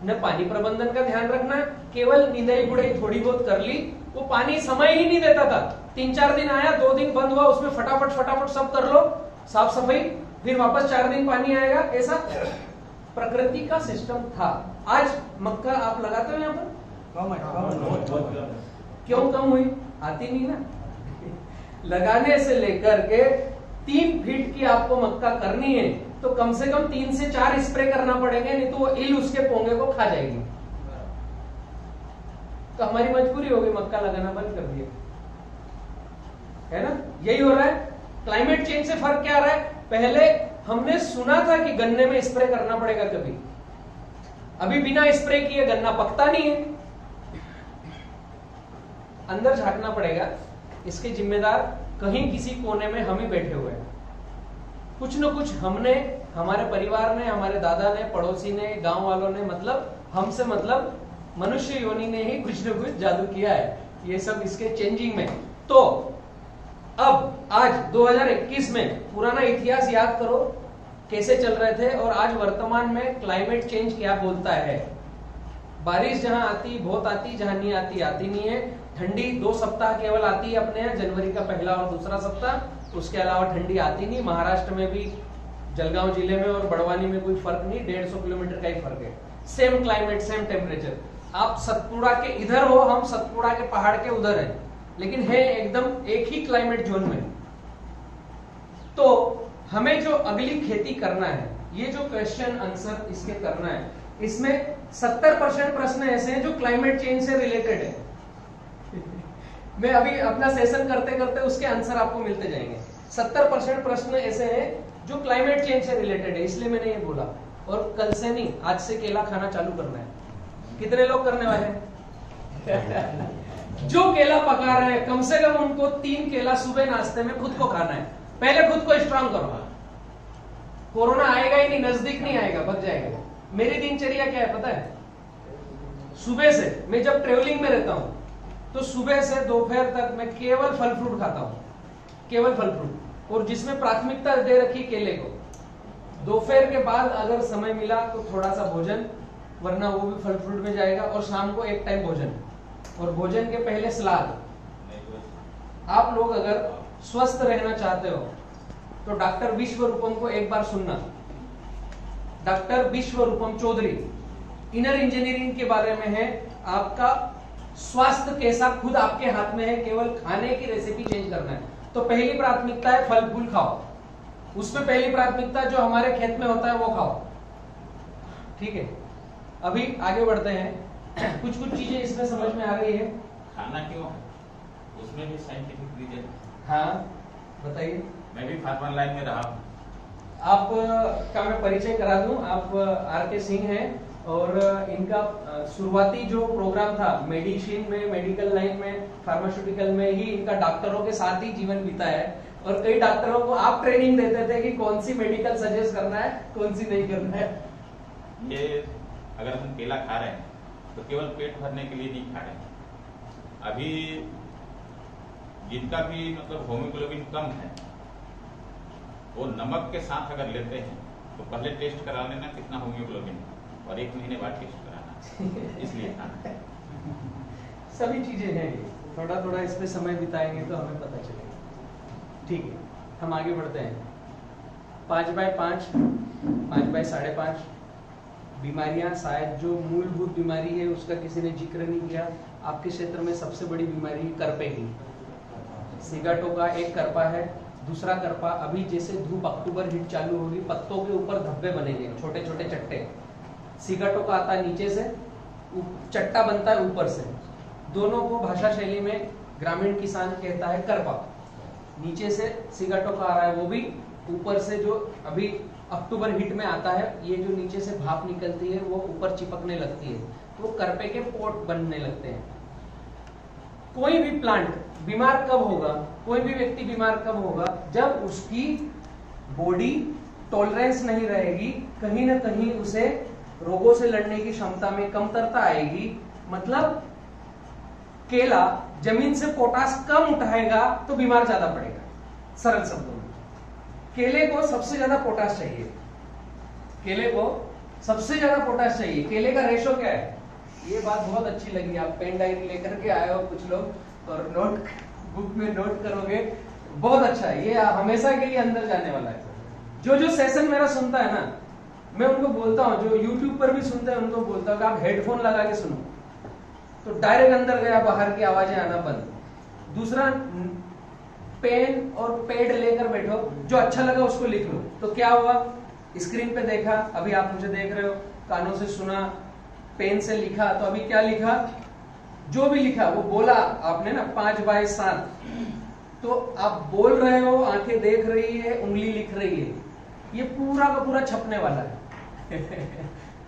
न पानी प्रबंधन का ध्यान रखना, केवल निंदाई गुड़ाई थोड़ी बहुत कर ली। वो पानी समय ही नहीं देता था। 3-4 दिन आया, 2 दिन बंद हुआ, उसमें फटाफट सब कर लो, साफ सफाई, फिर वापस 4 दिन पानी आएगा। ऐसा प्रकृति का सिस्टम था। आज मक्का आप लगाते हो यहाँ पर? क्यों कम हुई? आती नहीं ना। लगाने से लेकर के 3 फीट की आपको मक्का करनी है तो कम से कम 3 से 4 स्प्रे करना पड़ेगा, नहीं तो वो इल उसके पोंगे को खा जाएगी। तो हमारी मजबूरी होगी, मक्का लगाना बंद कर दिया, है ना? यही हो रहा है। क्लाइमेट चेंज से फर्क क्या आ रहा है? पहले हमने सुना था कि गन्ने में स्प्रे करना पड़ेगा कभी, अभी बिना स्प्रे किए गन्ना पकता नहीं है। अंदर झांकना पड़ेगा। इसके जिम्मेदार कहीं किसी कोने में हम ही बैठे हुए हैं। कुछ न कुछ हमने, हमारे परिवार ने, हमारे दादा ने, पड़ोसी ने, गांव वालों ने, मतलब हमसे, मतलब मनुष्य योनि ने ही कुछ न कुछ जादू किया है। ये सब इसके चेंजिंग में। तो अब आज 2021 में पुराना इतिहास याद करो कैसे चल रहे थे और आज वर्तमान में क्लाइमेट चेंज क्या बोलता है। बारिश जहां आती बहुत आती, जहां नहीं आती आती नहीं है। ठंडी 2 सप्ताह केवल आती है अपने यहाँ, जनवरी का पहला और दूसरा सप्ताह, उसके अलावा ठंडी आती नहीं। महाराष्ट्र में भी जलगांव जिले में और बड़वानी में कोई फर्क नहीं, 150 किलोमीटर का ही फर्क है। Same climate, same temperature. आप सतपुड़ा के इधर हो, हम सतपुड़ा के पहाड़ के उधर हैं, लेकिन है एकदम एक ही क्लाइमेट जोन में। तो हमें जो अगली खेती करना है, ये जो क्वेश्चन आंसर इसके करना है, इसमें 70% प्रश्न ऐसे हैं जो क्लाइमेट चेंज से रिलेटेड है। मैं अभी अपना सेशन करते करते उसके आंसर आपको मिलते जाएंगे। 70% प्रश्न ऐसे हैं जो क्लाइमेट चेंज से रिलेटेड है, इसलिए मैंने ये बोला। और कल से नहीं, आज से केला खाना चालू करना है। कितने लोग करने वाले हैं? जो केला पका रहे हैं कम से कम उनको 3 केला सुबह नाश्ते में खुद को खाना है। पहले खुद को स्ट्रांग करो। कोरोना आएगा ही नहीं, नजदीक नहीं आएगा, बच जाएगा। मेरी दिनचर्या क्या है पता है? सुबह से मैं जब ट्रेवलिंग में रहता हूं तो सुबह से दोपहर तक मैं केवल फल फ्रूट खाता हूं, केवल फल फ्रूट, और जिसमें प्राथमिकता दे रखी केले को। दोपहर के बाद अगर समय मिला तो थोड़ा सा भोजन, वरना वो भी फल फ्रूट में जाएगा, और शाम को एक टाइम भोजन, और भोजन के पहले सलाद। आप लोग अगर स्वस्थ रहना चाहते हो तो डॉक्टर विश्वरूपम को एक बार सुनना। Doctor Vishwaroopam Chaudhary inner engineering के बारे में है। आपका स्वास्थ्य कैसा खुद आपके हाथ में है, केवल खाने की रेसिपी चेंज करना है। तो पहली प्राथमिकता है फल फूल खाओ, उसमें पहली प्राथमिकता जो हमारे खेत में होता है वो खाओ, ठीक है। अभी आगे बढ़ते हैं। कुछ कुछ चीजें इसमें समझ में आ गई है। खाना क्यों, उसमें भी साइंटिफिक रीजन। हाँ बताइए। मैं भी फार्मर लाइन में रहा हूँ। आप का मैं परिचय करा दूं। आप आर.के. सिंह हैं और इनका शुरुआती जो प्रोग्राम था मेडिसिन में, मेडिकल लाइन में, फार्मास्यूटिकल में ही इनका डॉक्टरों के साथ ही जीवन बीता है। और कई डॉक्टरों को आप ट्रेनिंग देते थे कि कौन सी मेडिकल सजेस्ट करना है, कौन सी नहीं करना है। ये अगर हम केला खा रहे हैं तो केवल पेट भरने के लिए नहीं खा रहे हैं। अभी जिनका भी मतलब होमोग्लोबिन कम है वो नमक के साथ अगर लेते हैं तो पहले टेस्ट करा लेना कितना होमोग्लोबिन, और 1 महीने बाद टेस्ट कराना, इसलिए खाना है। सभी चीजें हैं, थोड़ा थोड़ा इस पे समय बिताएंगे तो हमें पता चलेगा। ठीक है, हम आगे बढ़ते हैं। 5x5, 5x5.5 बीमारियां, शायद जो मूलभूत बीमारी है उसका किसी ने जिक्र नहीं किया। आपके क्षेत्र में सबसे बड़ी बीमारी करपे की। सिगाटोका एक करपा है। दूसरा करपा, अभी जैसे धूप अक्टूबर हीट चालू होगी, पत्तों के ऊपर धब्बे बनेंगे, छोटे छोटे चट्टे। सिगाटोका आता है नीचे से, चट्टा बनता है ऊपर से। दोनों को भाषा शैली में ग्रामीण किसान कहता है करपा। नीचे से सिगाटोका आ रहा है, वो भी ऊपर से जो अभी अक्टूबर हीट में आता है, ये जो नीचे से भाप निकलती है वो ऊपर चिपकने लगती है, तो करपे के पोट बनने लगते हैं। कोई भी प्लांट बीमार कब होगा, कोई भी व्यक्ति बीमार कब होगा, जब उसकी बॉडी टॉलरेंस नहीं रहेगी, कहीं ना कहीं उसे रोगों से लड़ने की क्षमता में कमतरता आएगी। मतलब केला जमीन से पोटास कम उठाएगा तो बीमार ज्यादा पड़ेगा। सरल शब्दों में केले को सबसे ज्यादा पोटास चाहिए, केले को सबसे ज्यादा पोटास चाहिए। केले का रेशो क्या है? ये बात बहुत अच्छी लगी, आप पेन डायरी लेकर के आए हो कुछ लोग और नोट बुक में नोट करोगे, बहुत अच्छा है। ये हमेशा के लिए अंदर जाने वाला है। जो जो सेशन मेरा सुनता है ना, मैं उनको बोलता हूँ, जो यूट्यूब पर भी सुनते हैं उनको बोलता हूँ कि आप हेडफोन लगा के सुनो, तो डायरेक्ट अंदर गया, बाहर की आवाजें आना बंद। दूसरा, पेन और पैड लेकर बैठो, जो अच्छा लगा उसको लिख लो। तो क्या हुआ, स्क्रीन पे देखा, अभी आप मुझे देख रहे हो, कानों से सुना, पेन से लिखा, तो अभी क्या लिखा, जो भी लिखा वो बोला आपने ना 5x7, तो आप बोल रहे हो, आंखें देख रही है, उंगली लिख रही है, ये पूरा का पूरा छपने वाला है।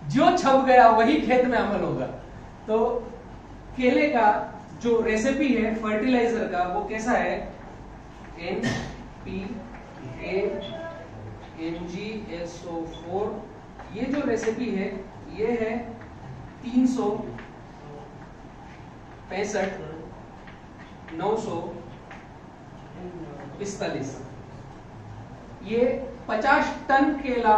जो छप गया वही खेत में अमल होगा। तो केले का जो रेसिपी है फर्टिलाइजर का, वो कैसा है, NPK-MgSO4। ये जो रेसिपी है ये है 365 945। ये 50 टन केला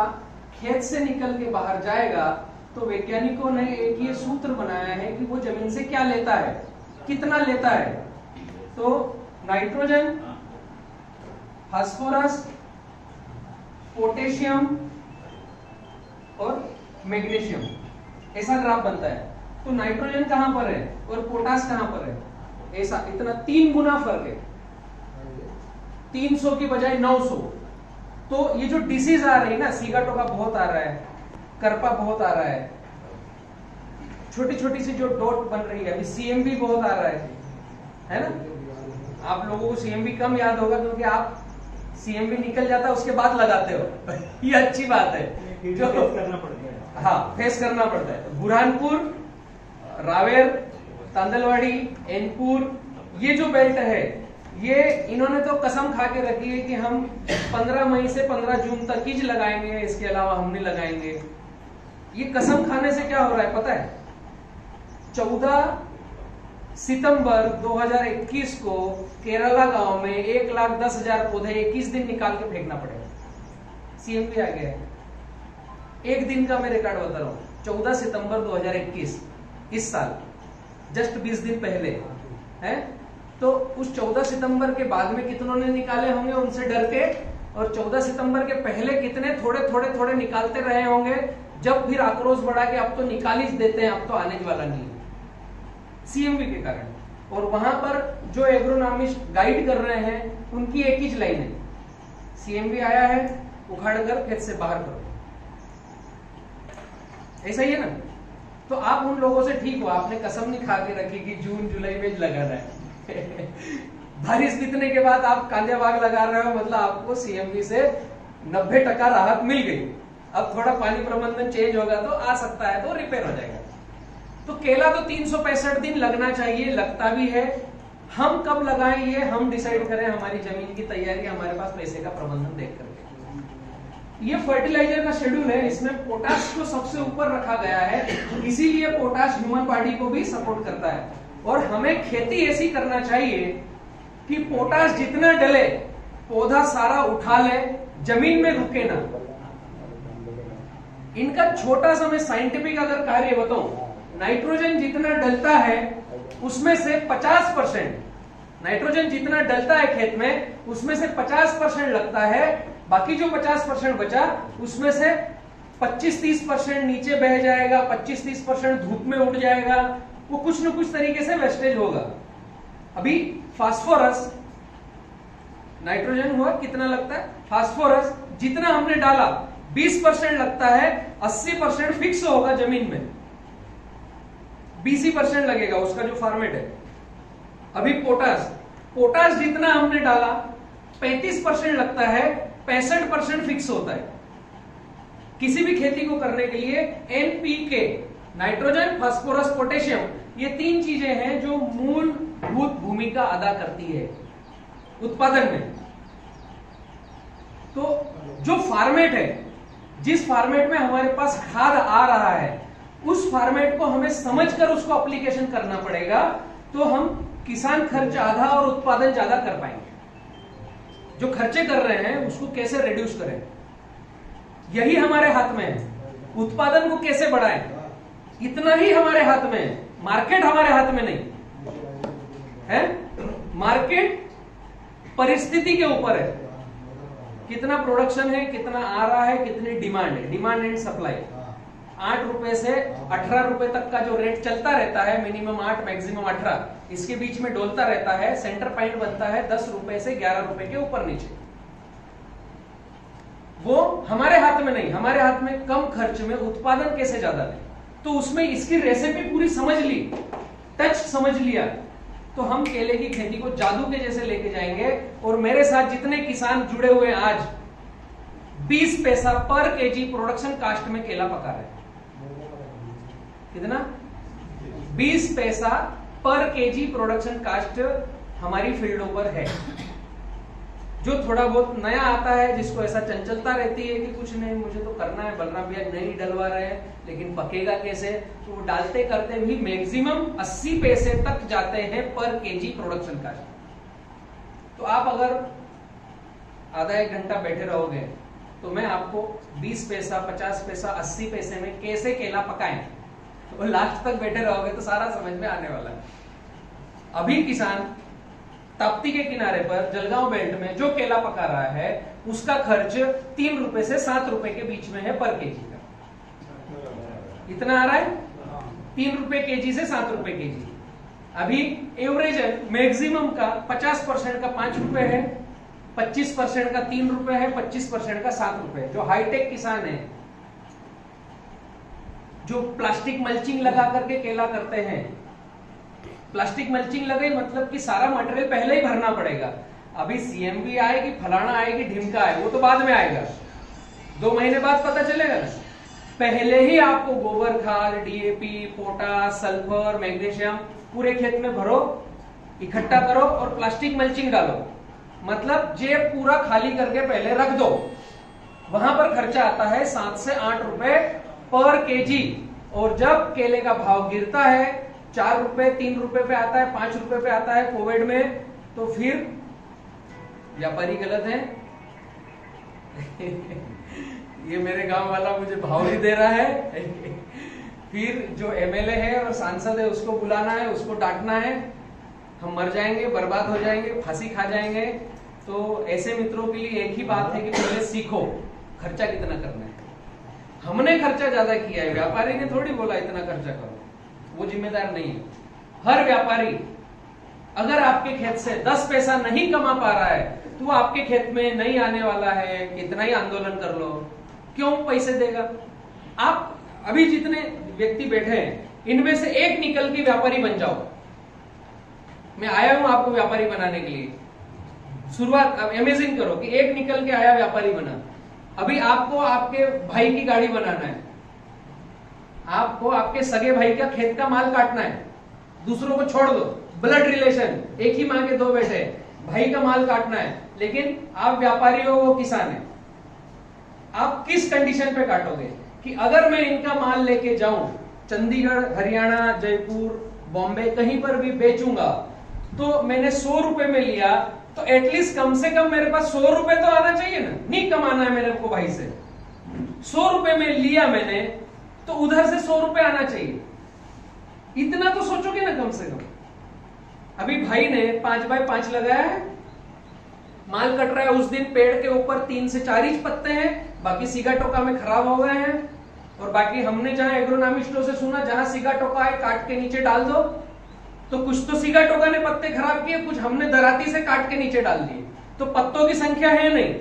खेत से निकल के बाहर जाएगा तो वैज्ञानिकों ने एक ये सूत्र बनाया है कि वो जमीन से क्या लेता है, कितना लेता है। तो नाइट्रोजन, फास्फोरस, पोटेशियम और मैग्नीशियम, ऐसा ग्राफ बनता है। तो नाइट्रोजन कहां पर है और पोटास कहां पर है, ऐसा इतना 3 गुना फर्क है, 300 की बजाय 900। तो ये जो डिसीज आ रही है ना, सीगाटोका बहुत आ रहा है, करपा बहुत आ रहा है, छोटी छोटी सी जो डॉट बन रही है, अभी सीएमवी बहुत आ रहा है ना। आप लोगों को सीएमवी कम याद होगा क्योंकि आप सीएमवी निकल जाता है उसके बाद लगाते हो ये अच्छी बात है, जो करना पड़ता है। हाँ, फेस करना पड़ता है। बुरहानपुर, रावेर, तांदलवाड़ी, एनपुर, ये जो बेल्ट है, ये इन्होंने तो कसम खा के रखी है कि हम 15 मई से 15 जून तक ही लगाएंगे, इसके अलावा हम नहीं लगाएंगे। ये कसम खाने से क्या हो रहा है पता है, 14 सितंबर 2021 को केरला गांव में 1,10,000 पौधे 21 दिन निकाल के फेंकना पड़ेगा। सीएमवी आ गया है, एक दिन का मैं रिकॉर्ड बता रहा हूं, 14 सितंबर 2021 इस साल, जस्ट 20 दिन पहले है। तो उस 14 सितंबर के बाद में कितनों ने निकाले होंगे उनसे डर के, और 14 सितंबर के पहले कितने थोड़े थोड़े थोड़े निकालते रहे होंगे, जब फिर आक्रोश बढ़ा के अब तो निकाल ही देते हैं, अब तो आने वाला नहीं है, सीएमवी के कारण। और वहां पर जो एग्रोनॉमिस्ट गाइड कर रहे हैं उनकी एक ही लाइन है, सीएमवी आया है, उखाड़ कर खेत से बाहर करो। ऐसा ही है ना। तो आप उन लोगों से ठीक हो, आपने कसम नहीं खा के रखी कि जून जुलाई में लगाना है बारिश बीतने के बाद आप कांदिया बाग लगा रहे हो, मतलब आपको सीएमवी से 90% राहत मिल गई। अब थोड़ा पानी प्रबंधन चेंज होगा तो आ सकता है, तो रिपेयर हो जाएगा। तो केला तो 365 दिन लगना चाहिए, लगता भी है। हम कब लगाएं ये हम डिसाइड करें, हमारी जमीन की तैयारी, हमारे पास पैसे का प्रबंधन देख करके। ये फर्टिलाइजर का शेड्यूल है, इसमें पोटाश को सबसे ऊपर रखा गया है, इसीलिए पोटाश ह्यूमन बॉडी को भी सपोर्ट करता है। और हमें खेती ऐसी करना चाहिए कि पोटाश जितना डले पौधा सारा उठा ले, जमीन में रुके ना। इनका छोटा सा मैं साइंटिफिक अगर कार्य बताऊं, नाइट्रोजन जितना डलता है उसमें से 50%, नाइट्रोजन जितना डलता है खेत में उसमें से 50% लगता है, बाकी जो 50% बचा उसमें से 25-30% नीचे बह जाएगा, 25-30% धूप में उड़ जाएगा, वो कुछ न कुछ तरीके से वेस्टेज होगा। अभी फास्फोरस, नाइट्रोजन हुआ कितना लगता है, फास्फोरस जितना हमने डाला 20% लगता है, 80% फिक्स होगा जमीन में, 20% लगेगा उसका जो फॉर्मेट है। अभी पोटाश जितना हमने डाला 35% लगता है, 65% फिक्स होता है। किसी भी खेती को करने के लिए एनपीके, नाइट्रोजन, फास्फोरस, पोटेशियम, ये 3 चीजें हैं जो मूलभूत भूमिका अदा करती है उत्पादन में। तो जो फॉर्मेट है, जिस फॉर्मेट में हमारे पास खाद आ रहा है, उस फॉर्मेट को हमें समझकर उसको एप्लीकेशन करना पड़ेगा, तो हम किसान खर्च आधा और उत्पादन ज्यादा कर पाएंगे। जो खर्चे कर रहे हैं उसको कैसे रिड्यूस करें, यही हमारे हाथ में है। उत्पादन को कैसे बढ़ाएं, इतना ही हमारे हाथ में है, मार्केट हमारे हाथ में नहीं है। मार्केट परिस्थिति के ऊपर है, कितना प्रोडक्शन है, कितना आ रहा है, कितनी डिमांड है, डिमांड एंड सप्लाई। 8 रुपए से 18 रुपए तक का जो रेट चलता रहता है, मिनिमम 8 मैक्सिमम 18, इसके बीच में डोलता रहता है। सेंटर पॉइंट बनता है 10 रुपए से 11 रुपए के ऊपर नीचे। वो हमारे हाथ में नहीं, हमारे हाथ में कम खर्च में उत्पादन कैसे ज्यादा दें। तो उसमें इसकी रेसिपी पूरी समझ ली, टच समझ लिया, तो हम केले की खेती को जादू के जैसे लेके जाएंगे। और मेरे साथ जितने किसान जुड़े हुए आज 20 पैसा पर केजी प्रोडक्शन कास्ट में केला पका रहे हैं। कितना? 20 पैसा पर केजी प्रोडक्शन कास्ट हमारी फील्डों पर है। जो थोड़ा बहुत नया आता है, जिसको ऐसा चंचलता रहती है कि कुछ नहीं मुझे तो करना है, बलराम भैया नहीं डलवा रहे हैं लेकिन पकेगा कैसे, तो वो डालते करते भी मैक्सिमम 80 पैसे तक जाते हैं पर केजी प्रोडक्शन का। तो आप अगर आधा एक घंटा बैठे रहोगे तो मैं आपको 20 पैसा 50 पैसा 80 पैसे में कैसे केला पकाएं, तो लास्ट तक बैठे रहोगे तो सारा समझ में आने वाला है। अभी किसान ताप्ती के किनारे पर जलगांव बेल्ट में जो केला पका रहा है उसका खर्च 3 रुपए से 7 रुपए के बीच में है पर केजी का। इतना आ रहा है, 3 रुपए केजी से 7 रुपए केजी। अभी एवरेज है मैक्सिमम का 50% का 5 रुपए है, 25% का 3 रुपए है, 25% का 7 रुपए। जो हाईटेक किसान है, जो प्लास्टिक मल्चिंग लगा करके केला करते हैं, प्लास्टिक मल्चिंग लगे मतलब कि सारा मटेरियल पहले ही भरना पड़ेगा। अभी सीएमबी आएगी, फलाना आएगी, ढिमका है, वो तो बाद में आएगा, 2 महीने बाद पता चलेगा ना। पहले ही आपको गोबर खाद, डीएपी, पोटास, सल्फर, मैग्नीशियम पूरे खेत में भरो, इकट्ठा करो और प्लास्टिक मल्चिंग डालो। मतलब जेब पूरा खाली करके पहले रख दो। वहां पर खर्चा आता है 7 से 8 रुपए पर केजी। और जब केले का भाव गिरता है 4 रुपए 3 रुपए पे आता है, 5 रुपए पे आता है कोविड में, तो फिर व्यापारी गलत है। ये मेरे गांव वाला मुझे भाव ही दे रहा है। फिर जो एमएलए है और सांसद है उसको बुलाना है, उसको डांटना है, हम मर जाएंगे, बर्बाद हो जाएंगे, फांसी खा जाएंगे। तो ऐसे मित्रों के लिए एक ही बात है कि पहले सीखो खर्चा कितना करना है। हमने खर्चा ज्यादा किया है, व्यापारी ने थोड़ी बोला इतना खर्चा करो, वो जिम्मेदार नहीं है। हर व्यापारी अगर आपके खेत से 10 पैसा नहीं कमा पा रहा है तो वो आपके खेत में नहीं आने वाला है, कितना ही आंदोलन कर लो, क्यों पैसे देगा। आप अभी जितने व्यक्ति बैठे हैं इनमें से एक निकल के व्यापारी बन जाओ। मैं आया हूं आपको व्यापारी बनाने के लिए। शुरुआत अमेजिंग करो कि एक निकल के आया व्यापारी बना। अभी आपको आपके भाई की गाड़ी बनाना है, आपको आपके सगे भाई का खेत का माल काटना है, दूसरों को छोड़ दो, ब्लड रिलेशन, एक ही मां के 2 बेटे, भाई का माल काटना है, लेकिन आप व्यापारी हो, वो किसान है। आप किस कंडीशन पे काटोगे कि अगर मैं इनका माल लेके जाऊं चंडीगढ़, हरियाणा, जयपुर, बॉम्बे कहीं पर भी बेचूंगा तो मैंने 100 रुपए में लिया तो एटलीस्ट कम से कम मेरे पास 100 रुपए तो आना चाहिए ना। नहीं कमाना है मेरे को भाई से, 100 रुपए में लिया मैंने तो उधर से 100 रुपए आना चाहिए। इतना तो सोचोगे ना कम से कम। अभी भाई ने 5x5 लगाया है, माल कट रहा है, उस दिन पेड़ के ऊपर 3 से 4 इंच पत्ते हैं, बाकी सीगा टोका में खराब हो गए हैं। और बाकी हमने जहां एग्रोनॉमिस्टों से सुना जहां सीगा टोका है काट के नीचे डाल दो, तो कुछ तो सीगा टोका ने पत्ते खराब किए, कुछ हमने दराती से काट के नीचे डाल दिए। तो पत्तों की संख्या है नहीं,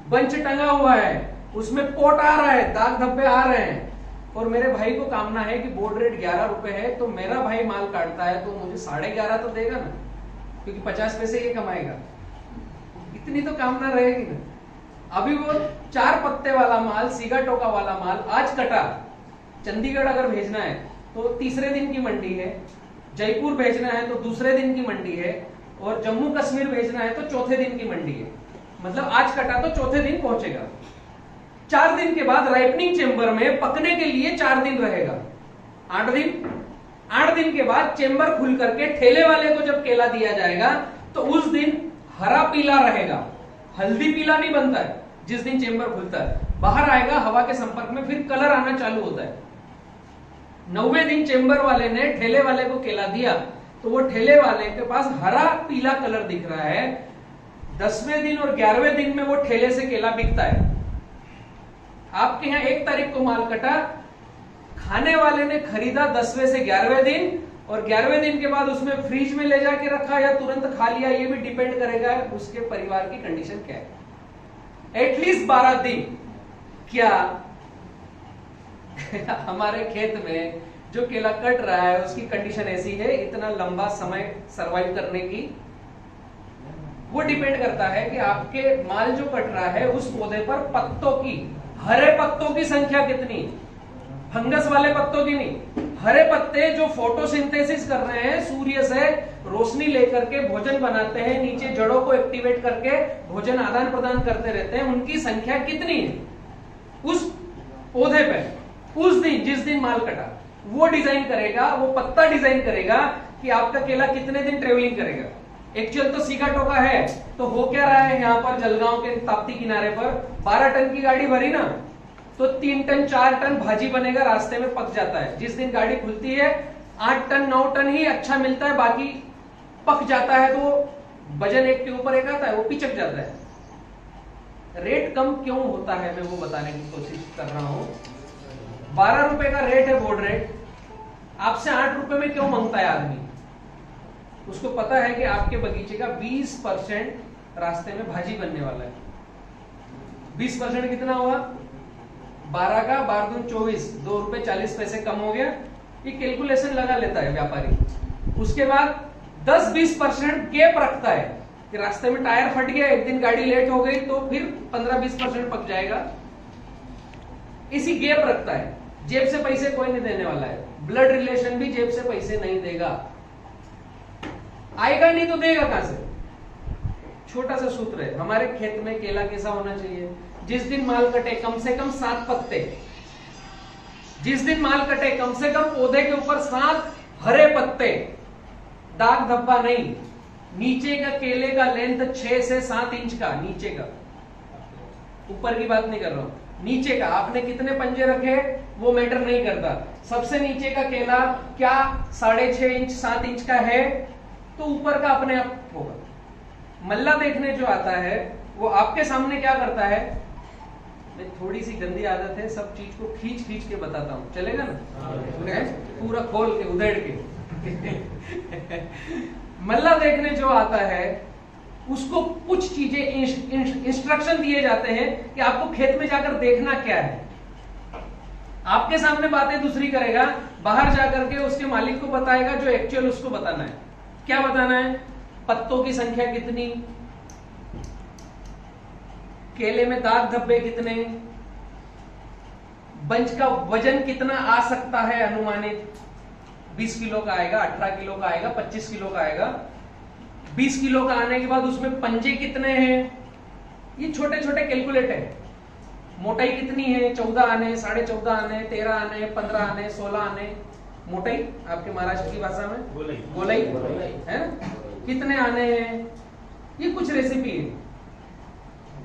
बंच टंगा हुआ है, उसमें पोट आ रहा है, दाग धब्बे आ रहे हैं। और मेरे भाई को कामना है कि बोर्ड रेट 11 रुपए है, तो मेरा भाई माल काटता है तो मुझे 11.5 तो देगा ना, क्योंकि 50 पैसे ये कमाएगा। इतनी तो कामना रहेगी ना। अभी वो 4 पत्ते वाला माल, सीगा टोका वाला माल आज कटा, चंडीगढ़ अगर भेजना है तो तीसरे दिन की मंडी है, जयपुर भेजना है तो दूसरे दिन की मंडी है, और जम्मू कश्मीर भेजना है तो चौथे दिन की मंडी है। मतलब आज कटा तो चौथे दिन पहुंचेगा। 4 दिन के बाद राइपनिंग चेम्बर में पकने के लिए 4 दिन रहेगा, 8 दिन। 8 दिन के बाद चेम्बर खुल करके ठेले वाले को जब केला दिया जाएगा तो उस दिन हरा पीला रहेगा, हल्दी पीला नहीं बनता है। जिस दिन चेम्बर खुलता है बाहर आएगा, हवा के संपर्क में फिर कलर आना चालू होता है। 9वें दिन चेम्बर वाले ने ठेले वाले को केला दिया तो वो ठेले वाले के पास हरा पीला कलर दिख रहा है। 10वें दिन और 11वें दिन में वो ठेले से केला बिकता है। आपके यहाँ 1 तारीख को माल कटा, खाने वाले ने खरीदा 10वें से 11वें दिन, और 11वें दिन के बाद उसमें फ्रिज में ले जाके रखा या तुरंत खा लिया, ये भी डिपेंड करेगा उसके परिवार की कंडीशन क्या है। एटलीस्ट 12 दिन। क्या हमारे खेत में जो केला कट रहा है उसकी कंडीशन ऐसी है इतना लंबा समय सरवाइव करने की? वो डिपेंड करता है कि आपके माल जो कट रहा है उस पौधे पर पत्तों की, हरे पत्तों की संख्या कितनी। फंगस वाले पत्तों की नहीं, हरे पत्ते जो फोटोसिंथेसिस कर रहे हैं, सूर्य से रोशनी लेकर के भोजन बनाते हैं, नीचे जड़ों को एक्टिवेट करके भोजन आदान प्रदान करते रहते हैं, उनकी संख्या कितनी है उस पौधे पे उस दिन जिस दिन माल कटा, वो डिजाइन करेगा, वो पत्ता डिजाइन करेगा कि आपका केला कितने दिन ट्रेवलिंग करेगा। एक्चुअल तो सीका टोका है, तो हो क्या रहा है यहाँ पर जलगांव के ताप्ती किनारे पर 12 टन की गाड़ी भरी ना, तो 3 टन 4 टन भाजी बनेगा, रास्ते में पक जाता है। जिस दिन गाड़ी खुलती है 8 टन 9 टन ही अच्छा मिलता है, बाकी पक जाता है, तो वजन एक के ऊपर एक आता है, वो पिचक जाता है। रेट कम क्यों होता है, मैं वो बताने की कोशिश कर रहा हूं। 12 रुपए का रेट है बोर्ड रेट, आपसे 8 रुपए में क्यों मांगता है आदमी? उसको पता है कि आपके बगीचे का 20% रास्ते में भाजी बनने वाला है। 20% कितना हुआ? 12 का 12 दूनी 24, 2 रुपए 40 पैसे कम हो गया। ये कैलकुलेशन लगा लेता है व्यापारी। उसके बाद 10-20% गैप रखता है कि रास्ते में टायर फट गया, एक दिन गाड़ी लेट हो गई, तो फिर 15-20% पक जाएगा। इसी गैप रखता है। जेब से पैसे कोई नहीं देने वाला है, ब्लड रिलेशन भी जेब से पैसे नहीं देगा, आएगा नहीं तो देगा कहां से? छोटा सा सूत्र है, हमारे खेत में केला कैसा होना चाहिए? जिस दिन माल कटे कम से कम 7 पत्ते, जिस दिन माल कटे कम से कम पौधे के ऊपर 7 हरे पत्ते, दाग धब्बा नहीं। नीचे का केले का लेंथ 6 से 7 इंच का, नीचे का, ऊपर की बात नहीं कर रहा हूं, नीचे का। आपने कितने पंजे रखे वो मैटर नहीं करता, सबसे नीचे का केला क्या 6.5 इंच 7 इंच का है तो ऊपर का अपने आप होगा। मल्ला देखने जो आता है वो आपके सामने क्या करता है, मैं थोड़ी सी गंदी आदत है, सब चीज को खींच खींच के बताता हूं, चलेगा ना? पूरा खोल के उधेड़ के मल्ला देखने जो आता है उसको कुछ चीजें इंस्ट्रक्शन दिए जाते हैं कि आपको खेत में जाकर देखना क्या है। आपके सामने बातें दूसरी करेगा, बाहर जाकर के उसके मालिक को बताएगा जो एक्चुअल उसको बताना है। क्या बताना है? पत्तों की संख्या कितनी, केले में दाग धब्बे कितने, बंच का वजन कितना आ सकता है अनुमानित, 20 किलो का आएगा, 18 किलो का आएगा, 25 किलो का आएगा। 20 किलो का आने के बाद उसमें पंजे कितने हैं, ये छोटे छोटे कैलकुलेट है। मोटाई कितनी है, 14 आने, 14.5 आने, 13 आने, 15 आने, 16 आने। मोटाई आपके महाराष्ट्र की भाषा में गोलाई है ना, कितने आने हैं, ये कुछ रेसिपी है।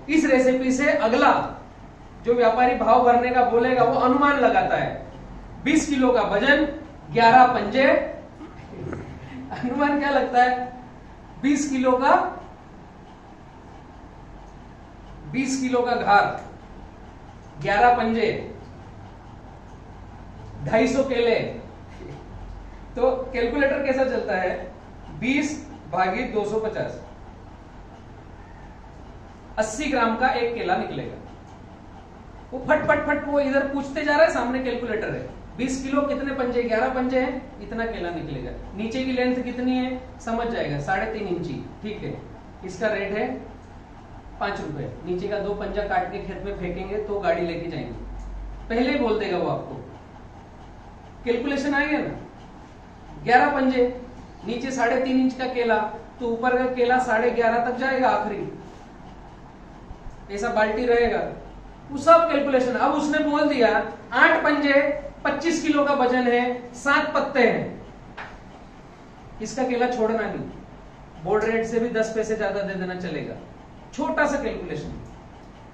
इस रेसिपी से अगला जो व्यापारी भाव भरने का बोलेगा वो अनुमान लगाता है। 20 किलो का वजन, 11 पंजे, अनुमान क्या लगता है? 20 किलो का 20 किलो का घात, 11 पंजे, 250 केले। तो कैलकुलेटर कैसा चलता है? 20 भागी 250, 80 ग्राम का एक केला निकलेगा। वो फट फट फट वो इधर पूछते जा रहा है, सामने कैलकुलेटर है। 20 किलो कितने पंजे, 11 पंजे हैं, इतना केला निकलेगा। नीचे की लेंथ कितनी है समझ जाएगा, 3.5 इंची, ठीक है। इसका रेट है 5 रुपए। नीचे का 2 पंजा काट के खेत में फेंकेंगे तो गाड़ी लेके जाएंगे, पहले ही बोल देगा वो आपको। कैलकुलेशन आ गया ना? 11 पंजे, नीचे 3.5 इंच का केला, तो ऊपर का केला 11.5 तक जाएगा आखिरी, ऐसा बाल्टी रहेगा। वो सब कैलकुलेशन। अब उसने बोल दिया 8 पंजे, 25 किलो का वजन है, 7 पत्ते हैं, इसका केला छोड़ना नहीं, बोर्ड रेट से भी 10 पैसे ज्यादा दे देना चलेगा। छोटा सा कैलकुलेशन।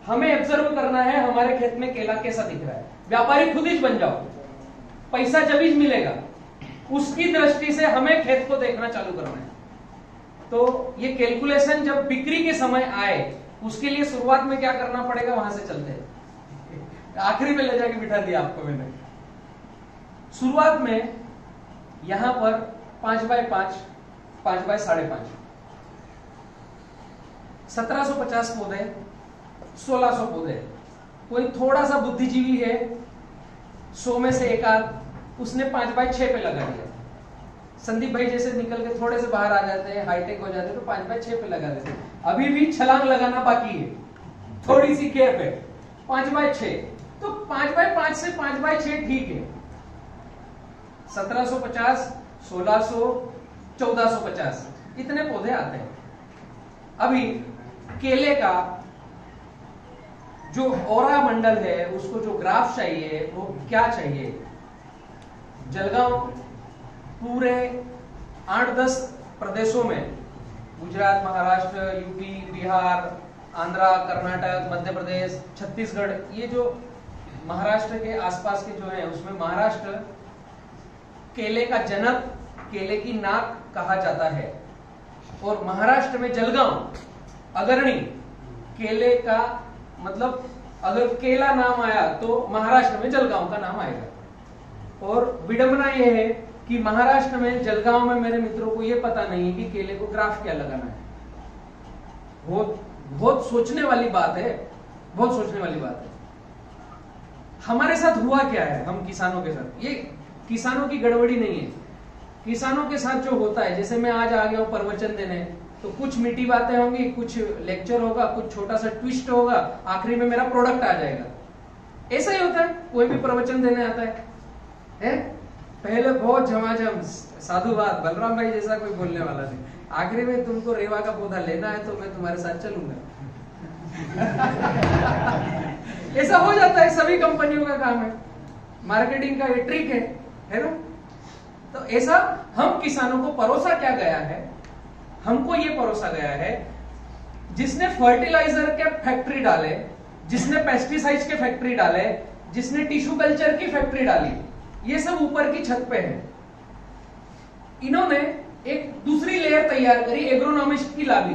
हमें ऑब्जर्व करना है हमारे खेत में केला कैसा दिख रहा है। व्यापारी खुद ही बन जाओ, पैसा जब ही मिलेगा, उसकी दृष्टि से हमें खेत को देखना चालू करना है। तो ये कैलकुलेशन जब बिक्री के समय आए, उसके लिए शुरुआत में क्या करना पड़ेगा, वहां से चलते हैं। आखिरी में ले जाके बिठा दिया आपको मैंने। शुरुआत में यहां पर 5x5, 5x5.5, 1750 पौधे, 1600 पौधे। कोई थोड़ा सा बुद्धिजीवी है, 100 में से एक आध, उसने 5x6 पे लगा दिया। संदीप भाई जैसे निकल के थोड़े से बाहर आ जाते हैं, हाईटेक हो जाते हैं, तो 5x6 पे लगा देते हैं। अभी भी छलांग लगाना बाकी है, थोड़ी सी गैप है, 5x6। तो 5x5 से 5x6 ठीक है। 1750, 1600, 1450 इतने पौधे आते हैं। अभी केले का जो ओरा मंडल है उसको जो ग्राफ चाहिए वो क्या चाहिए, जलगांव पूरे 8-10 प्रदेशों में, गुजरात, महाराष्ट्र, यूपी, बिहार, आंध्रा, कर्नाटक, मध्य प्रदेश, छत्तीसगढ़, ये जो महाराष्ट्र के आसपास के जो है उसमें महाराष्ट्र केले का जनक, केले की नाक कहा जाता है। और महाराष्ट्र में जलगांव अग्रणी, केले का मतलब अगर केला नाम आया तो महाराष्ट्र में जलगांव का नाम आएगा। और विडंबना यह है कि महाराष्ट्र में जलगांव में मेरे मित्रों को यह पता नहीं है कि केले को ग्राफ क्या लगाना है। बहुत सोचने वाली बात है, बहुत सोचने वाली बात है। हमारे साथ हुआ क्या है, हम किसानों के साथ, ये किसानों की गड़बड़ी नहीं है। किसानों के साथ जो होता है, जैसे मैं आज आ गया हूं प्रवचन देने, तो कुछ मीठी बातें होंगी, कुछ लेक्चर होगा, कुछ छोटा सा ट्विस्ट होगा, आखिरी में मेरा प्रोडक्ट आ जाएगा। ऐसा ही होता है, कोई भी प्रवचन देने आता है? पहले बहुत झमाझम साधुवाद, बलराम भाई जैसा कोई बोलने वाला नहीं, आखिरी में तुमको रेवा का पौधा लेना है तो मैं तुम्हारे साथ चलूंगा। ऐसा हो जाता है, सभी कंपनियों का काम है, मार्केटिंग का ये ट्रिक है ना? तो ऐसा हम किसानों को परोसा क्या गया है, हमको ये परोसा गया है, जिसने फर्टिलाइजर के फैक्ट्री डाले, जिसने पेस्टिसाइड्स के फैक्ट्री डाले, जिसने टिश्यू कल्चर की फैक्ट्री डाली, ये सब ऊपर की छत पे है। इन्होंने एक दूसरी लेयर तैयार करी एग्रोनॉमिस्ट की लागी,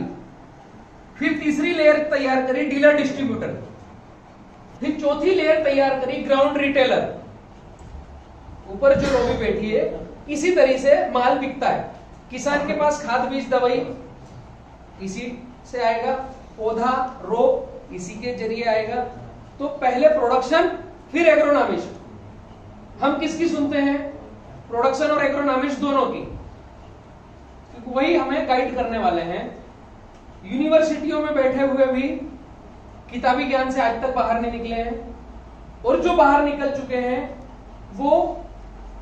फिर तीसरी लेयर तैयार करी डीलर डिस्ट्रीब्यूटर, फिर चौथी लेयर तैयार करी ग्राउंड रिटेलर। ऊपर जो लोग बैठी है, इसी तरह से माल बिकता है। किसान के पास खाद बीज दवाई इसी से आएगा, पौधा रोप इसी के जरिए आएगा। तो पहले प्रोडक्शन फिर एग्रोनॉमिस्ट। हम किसकी सुनते हैं? प्रोडक्शन और एग्रोनॉमिस्ट दोनों की, क्योंकि वही हमें गाइड करने वाले हैं। यूनिवर्सिटियों में बैठे हुए भी किताबी ज्ञान से आज तक बाहर नहीं निकले हैं, और जो बाहर निकल चुके हैं वो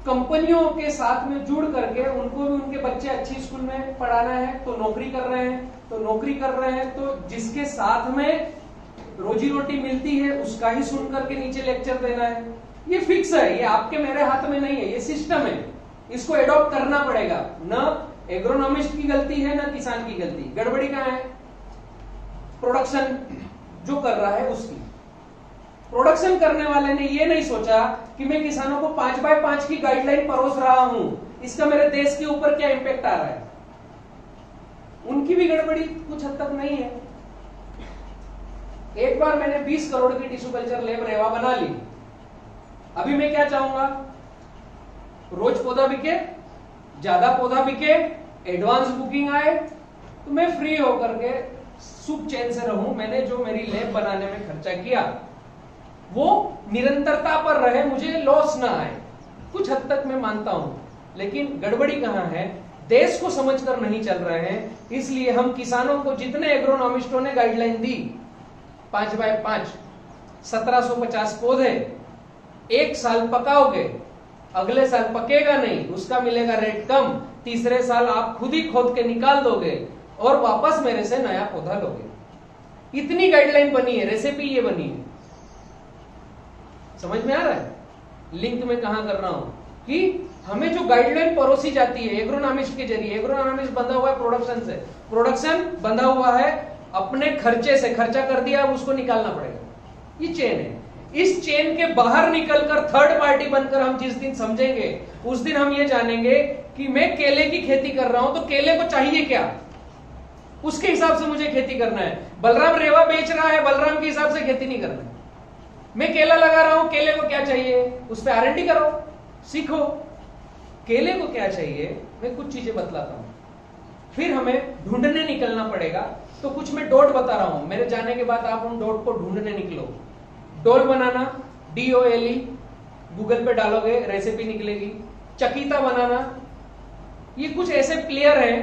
कंपनियों के साथ में जुड़ करके, उनको भी उनके बच्चे अच्छी स्कूल में पढ़ाना है तो नौकरी कर रहे हैं, तो नौकरी कर रहे हैं तो जिसके साथ में रोजी रोटी मिलती है उसका ही सुन करके नीचे लेक्चर देना है। ये फिक्स है, ये आपके मेरे हाथ में नहीं है, ये सिस्टम है, इसको एडॉप्ट करना पड़ेगा। न एग्रोनॉमिस्ट की गलती है न किसान की गलती। गड़बड़ी कहां है? प्रोडक्शन जो कर रहा है उसकी। प्रोडक्शन करने वाले ने ये नहीं सोचा कि मैं किसानों को 5x5 की गाइडलाइन परोस रहा हूं, इसका मेरे देश के ऊपर क्या इंपैक्ट आ रहा है। उनकी भी गड़बड़ी कुछ हद तक नहीं है। एक बार मैंने 20 करोड़ की टिश्यू कल्चर लैब रेवा बना ली। अभी मैं क्या चाहूंगा? रोज पौधा बिके, ज्यादा पौधा बिके, एडवांस बुकिंग आए, तो मैं फ्री होकर के सुख चैन से रहूं। मैंने जो मेरी लैब बनाने में खर्चा किया वो निरंतरता पर रहे, मुझे लॉस ना आए। कुछ हद तक मैं मानता हूं, लेकिन गड़बड़ी कहां है? देश को समझकर नहीं चल रहे हैं। इसलिए हम किसानों को जितने एग्रोनॉमिस्टों ने गाइडलाइन दी, 5x5, 1750 पौधे, एक साल पकाओगे, अगले साल पकेगा नहीं, उसका मिलेगा रेट कम, तीसरे साल आप खुद ही खोद के निकाल दोगे और वापस मेरे से नया पौधा लोगे। इतनी गाइडलाइन बनी है, रेसिपी ये बनी है। समझ में आ रहा है? लिंक में कहां कर रहा हूं कि हमें जो गाइडलाइन परोसी जाती है एग्रोनॉमिस्ट के जरिए, एग्रोनॉमिस्ट बंधा हुआ है प्रोडक्शन से, प्रोडक्शन बंधा हुआ है अपने खर्चे से, खर्चा कर दिया, अब उसको निकालना पड़ेगा। ये चेन है। इस चेन के बाहर निकलकर थर्ड पार्टी बनकर हम जिस दिन समझेंगे, उस दिन हम ये जानेंगे कि मैं केले की खेती कर रहा हूं तो केले को चाहिए क्या, उसके हिसाब से मुझे खेती करना है। बलराम रेवा बेच रहा है, बलराम के हिसाब से खेती नहीं करना है। मैं केला लगा रहा हूं, केले को क्या चाहिए, उस पर R&D करो, सीखो केले को क्या चाहिए। मैं कुछ चीजें बतलाता हूं, फिर हमें ढूंढने निकलना पड़ेगा। तो कुछ मैं डॉट बता रहा हूं, मेरे जाने के बाद आप उन डॉट को ढूंढने निकलो। डोल बनाना, DOLE, गूगल पे डालोगे रेसिपी निकलेगी। चकीता बनाना, ये कुछ ऐसे प्लेयर हैं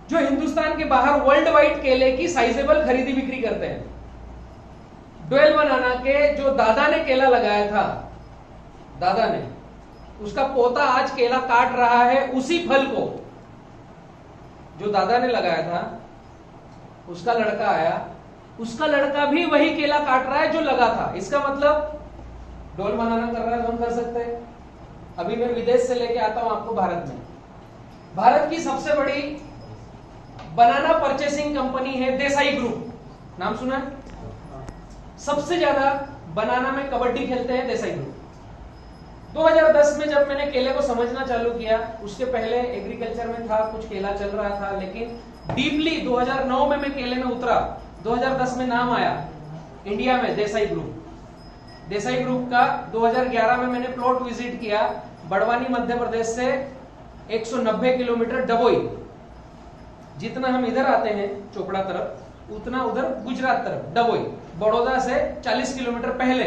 जो हिंदुस्तान के बाहर वर्ल्ड वाइड केले की साइजेबल खरीदी बिक्री करते हैं। डोएल बनाना के जो दादा ने केला लगाया था, दादा ने, उसका पोता आज केला काट रहा है उसी फल को जो दादा ने लगाया था। उसका लड़का आया, उसका लड़का भी वही केला काट रहा है जो लगा था। इसका मतलब डोल बनाना कर रहा है, कौन कर सकते हैं? अभी मैं विदेश से लेके आता हूं आपको भारत में। भारत की सबसे बड़ी बनाना परचेसिंग कंपनी है देसाई ग्रुप, नाम सुना है? सबसे ज्यादा बनाना में कबड्डी खेलते हैं देसाई ग्रुप। 2010 में जब मैंने केले को समझना चालू किया, उसके पहले एग्रीकल्चर में था, कुछ केला चल रहा था, लेकिन डीपली 2009 में मैं केले में उतरा। 2010 में नाम आया इंडिया में देसाई ग्रुप। देसाई ग्रुप का 2011 में मैंने प्लॉट विजिट किया, बड़वानी मध्य प्रदेश से 190 किलोमीटर डबोई। जितना हम इधर आते हैं चोपड़ा तरफ, उतना उधर गुजरात तरफ डबोई, बड़ौदा से 40 किलोमीटर पहले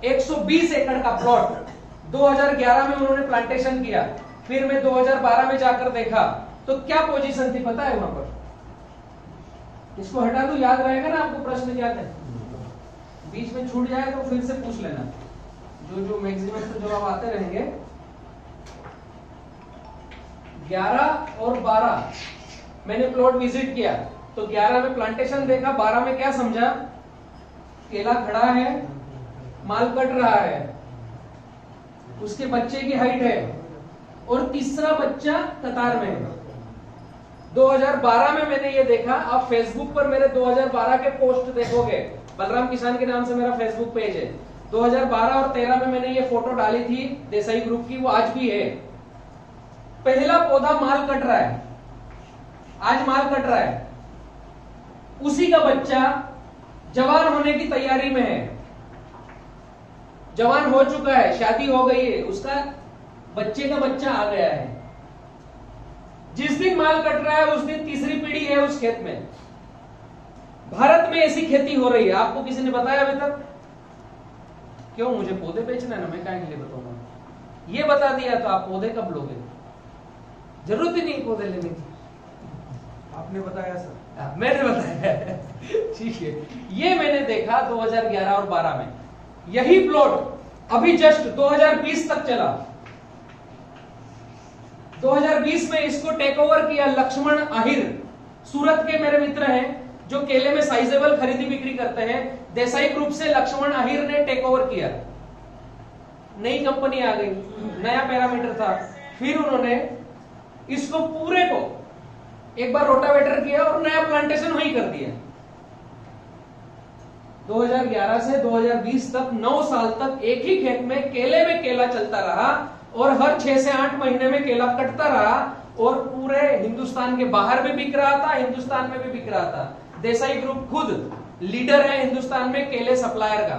120 एकड़ का प्लॉट 2011 में उन्होंने प्लांटेशन किया। फिर मैं 2012 में जाकर देखा तो क्या पोजीशन थी पता है वहां पर? इसको हटा दो, याद रहेगा ना आपको प्रश्न क्या थे? बीच में छूट जाए तो फिर से पूछ लेना, जो मैक्सिमम तो जवाब आते रहेंगे। 11 और 12 मैंने प्लॉट विजिट किया, तो 11 में प्लांटेशन देखा, 12 में क्या समझा? केला खड़ा है, माल कट रहा है, उसके बच्चे की हाइट है और तीसरा बच्चा कतार में है। 2012 में मैंने ये देखा। आप फेसबुक पर मेरे 2012 के पोस्ट देखोगे, बलराम किसान के नाम से मेरा फेसबुक पेज है। 2012 और 13 में मैंने ये फोटो डाली थी देसाई ग्रुप की, वो आज भी है। पहला पौधा माल कट रहा है, आज माल कट रहा है, उसी का बच्चा जवान होने की तैयारी में है, जवान हो चुका है, शादी हो गई है, उसका बच्चे का बच्चा आ गया है। जिस दिन माल कट रहा है उस दिन तीसरी पीढ़ी है उस खेत में। भारत में ऐसी खेती हो रही है। आपको किसी ने बताया अभी तक? क्यों? मुझे पौधे बेचना है ना, मैं क्या के लिए बताऊंगा? ये बता दिया तो आप पौधे कब लोगे? जरूरत ही नहीं पौधे लेने की। आपने बताया सर? मैंने बताया। ठीक है, ये मैंने देखा 2011 और 12 में। यही प्लॉट अभी जस्ट 2020 तक चला। 2020 में इसको टेक ओवर किया लक्ष्मण आहिर, सूरत के मेरे मित्र हैं जो केले में साइजेबल खरीदी बिक्री करते हैं। देसाई ग्रुप से लक्ष्मण आहिर ने टेक ओवर किया। नई कंपनी आ गई, नया पैरामीटर था। फिर उन्होंने इसको पूरे को एक बार रोटावेटर किया और नया प्लांटेशन वही कर दिया। 2011 से 2020 तक 9 साल तक एक ही खेत में केला चलता रहा और हर 6 से 8 महीने में केला कटता रहा और पूरे हिंदुस्तान के बाहर भी बिक रहा था, हिंदुस्तान में भी बिक रहा था। देसाई ग्रुप खुद लीडर है हिंदुस्तान में केले सप्लायर का,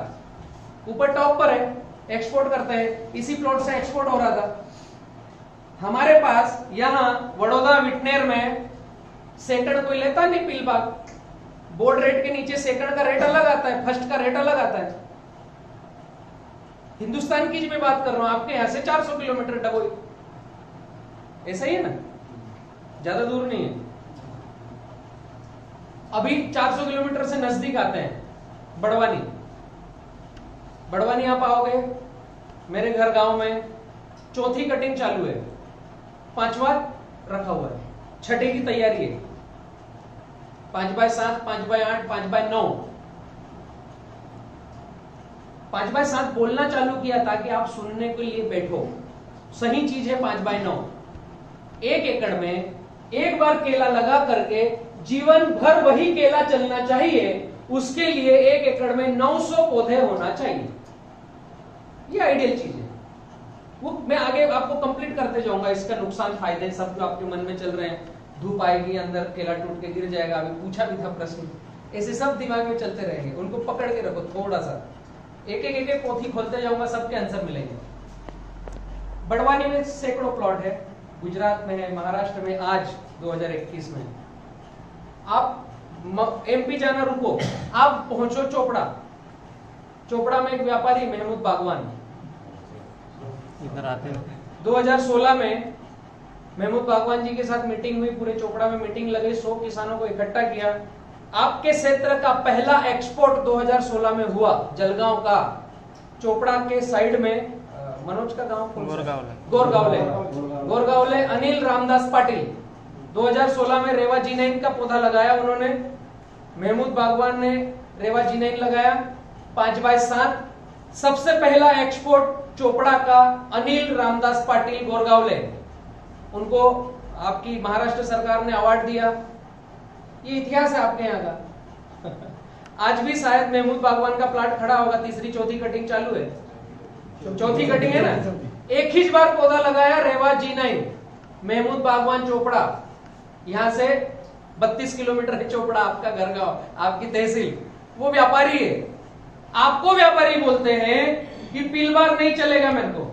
ऊपर टॉप पर है, एक्सपोर्ट करते हैं। इसी प्लॉट से एक्सपोर्ट हो रहा था। हमारे पास यहां वडोदरा विटनेर में सेकंड कोई लेता नहीं, पीलबाग बोर्ड रेट के नीचे सेकंड का रेट अलग आता है, फर्स्ट का रेट अलग आता है। हिंदुस्तान की मैं बात कर रहा हूं, आपके यहां से 400 किलोमीटर डबोई, ऐसा ही है ना, ज्यादा दूर नहीं है। अभी 400 किलोमीटर से नजदीक आते हैं बड़वानी। बड़वानी आप आओगे, मेरे घर गांव में चौथी कटिंग चालू है, 5वां रखा हुआ है, छठे की तैयारी है। 5x7, 5x8, 5x9, 5x7 बोलना चालू किया ताकि आप सुनने के लिए बैठो। सही चीज है 5x9। 1 एकड़ में एक बार केला लगा करके जीवन भर वही केला चलना चाहिए, उसके लिए 1 एकड़ में 900 पौधे होना चाहिए। ये आइडियल चीज है। वो मैं आगे आपको कंप्लीट करते जाऊंगा, इसका नुकसान फायदे सब जो आपके मन में चल रहे हैं। धूप आएगी, अंदर केला टूट के गिर जाएगा, अभी पूछा भी था प्रश्न, ऐसे सब दिमाग में चलते रहेंगे। उनको पकड़ के रखो थोड़ा सा, एक एक पोथी खोलते जाऊंगा, सबके आंसर मिलेंगे। बड़वानी में सैकड़ों प्लॉट है, गुजरात में है, महाराष्ट्र में। आज 2021 में आप एमपी जाना रुको, आप पहुंचो चोपड़ा। चोपड़ा में एक व्यापारी महमूद बागवान इधर आते हैं। 2016 में महमूद बागवान जी के साथ मीटिंग हुई, पूरे चोपड़ा में मीटिंग लगी, 100 किसानों को इकट्ठा किया। आपके क्षेत्र का पहला एक्सपोर्ट 2016 में हुआ जलगांव का, चोपड़ा के साइड में। मनोज का गांव कौन सा? गोरगावले। अनिल रामदास पाटिल 2016 में रेवा जी9 का पौधा लगाया उन्होंने। महमूद बागवान ने रेवा जी9 लगाया 5x7। सबसे पहला एक्सपोर्ट चोपड़ा का अनिल रामदास पाटिल गोरगावले, उनको आपकी महाराष्ट्र सरकार ने अवार्ड दिया। ये इतिहास है आपके यहाँ का। आज भी शायद महमूद बागवान का प्लांट खड़ा होगा, तीसरी चौथी कटिंग चालू है, चौथी कटिंग है ना। एक ही बार पौधा लगाया रेवा जी9, महमूद बागवान चोपड़ा। यहां से 32 किलोमीटर है चोपड़ा, आपका घर गांव, आपकी तहसील। वो व्यापारी है, आपको व्यापारी बोलते हैं कि पीलबाग नहीं चलेगा मेरे को।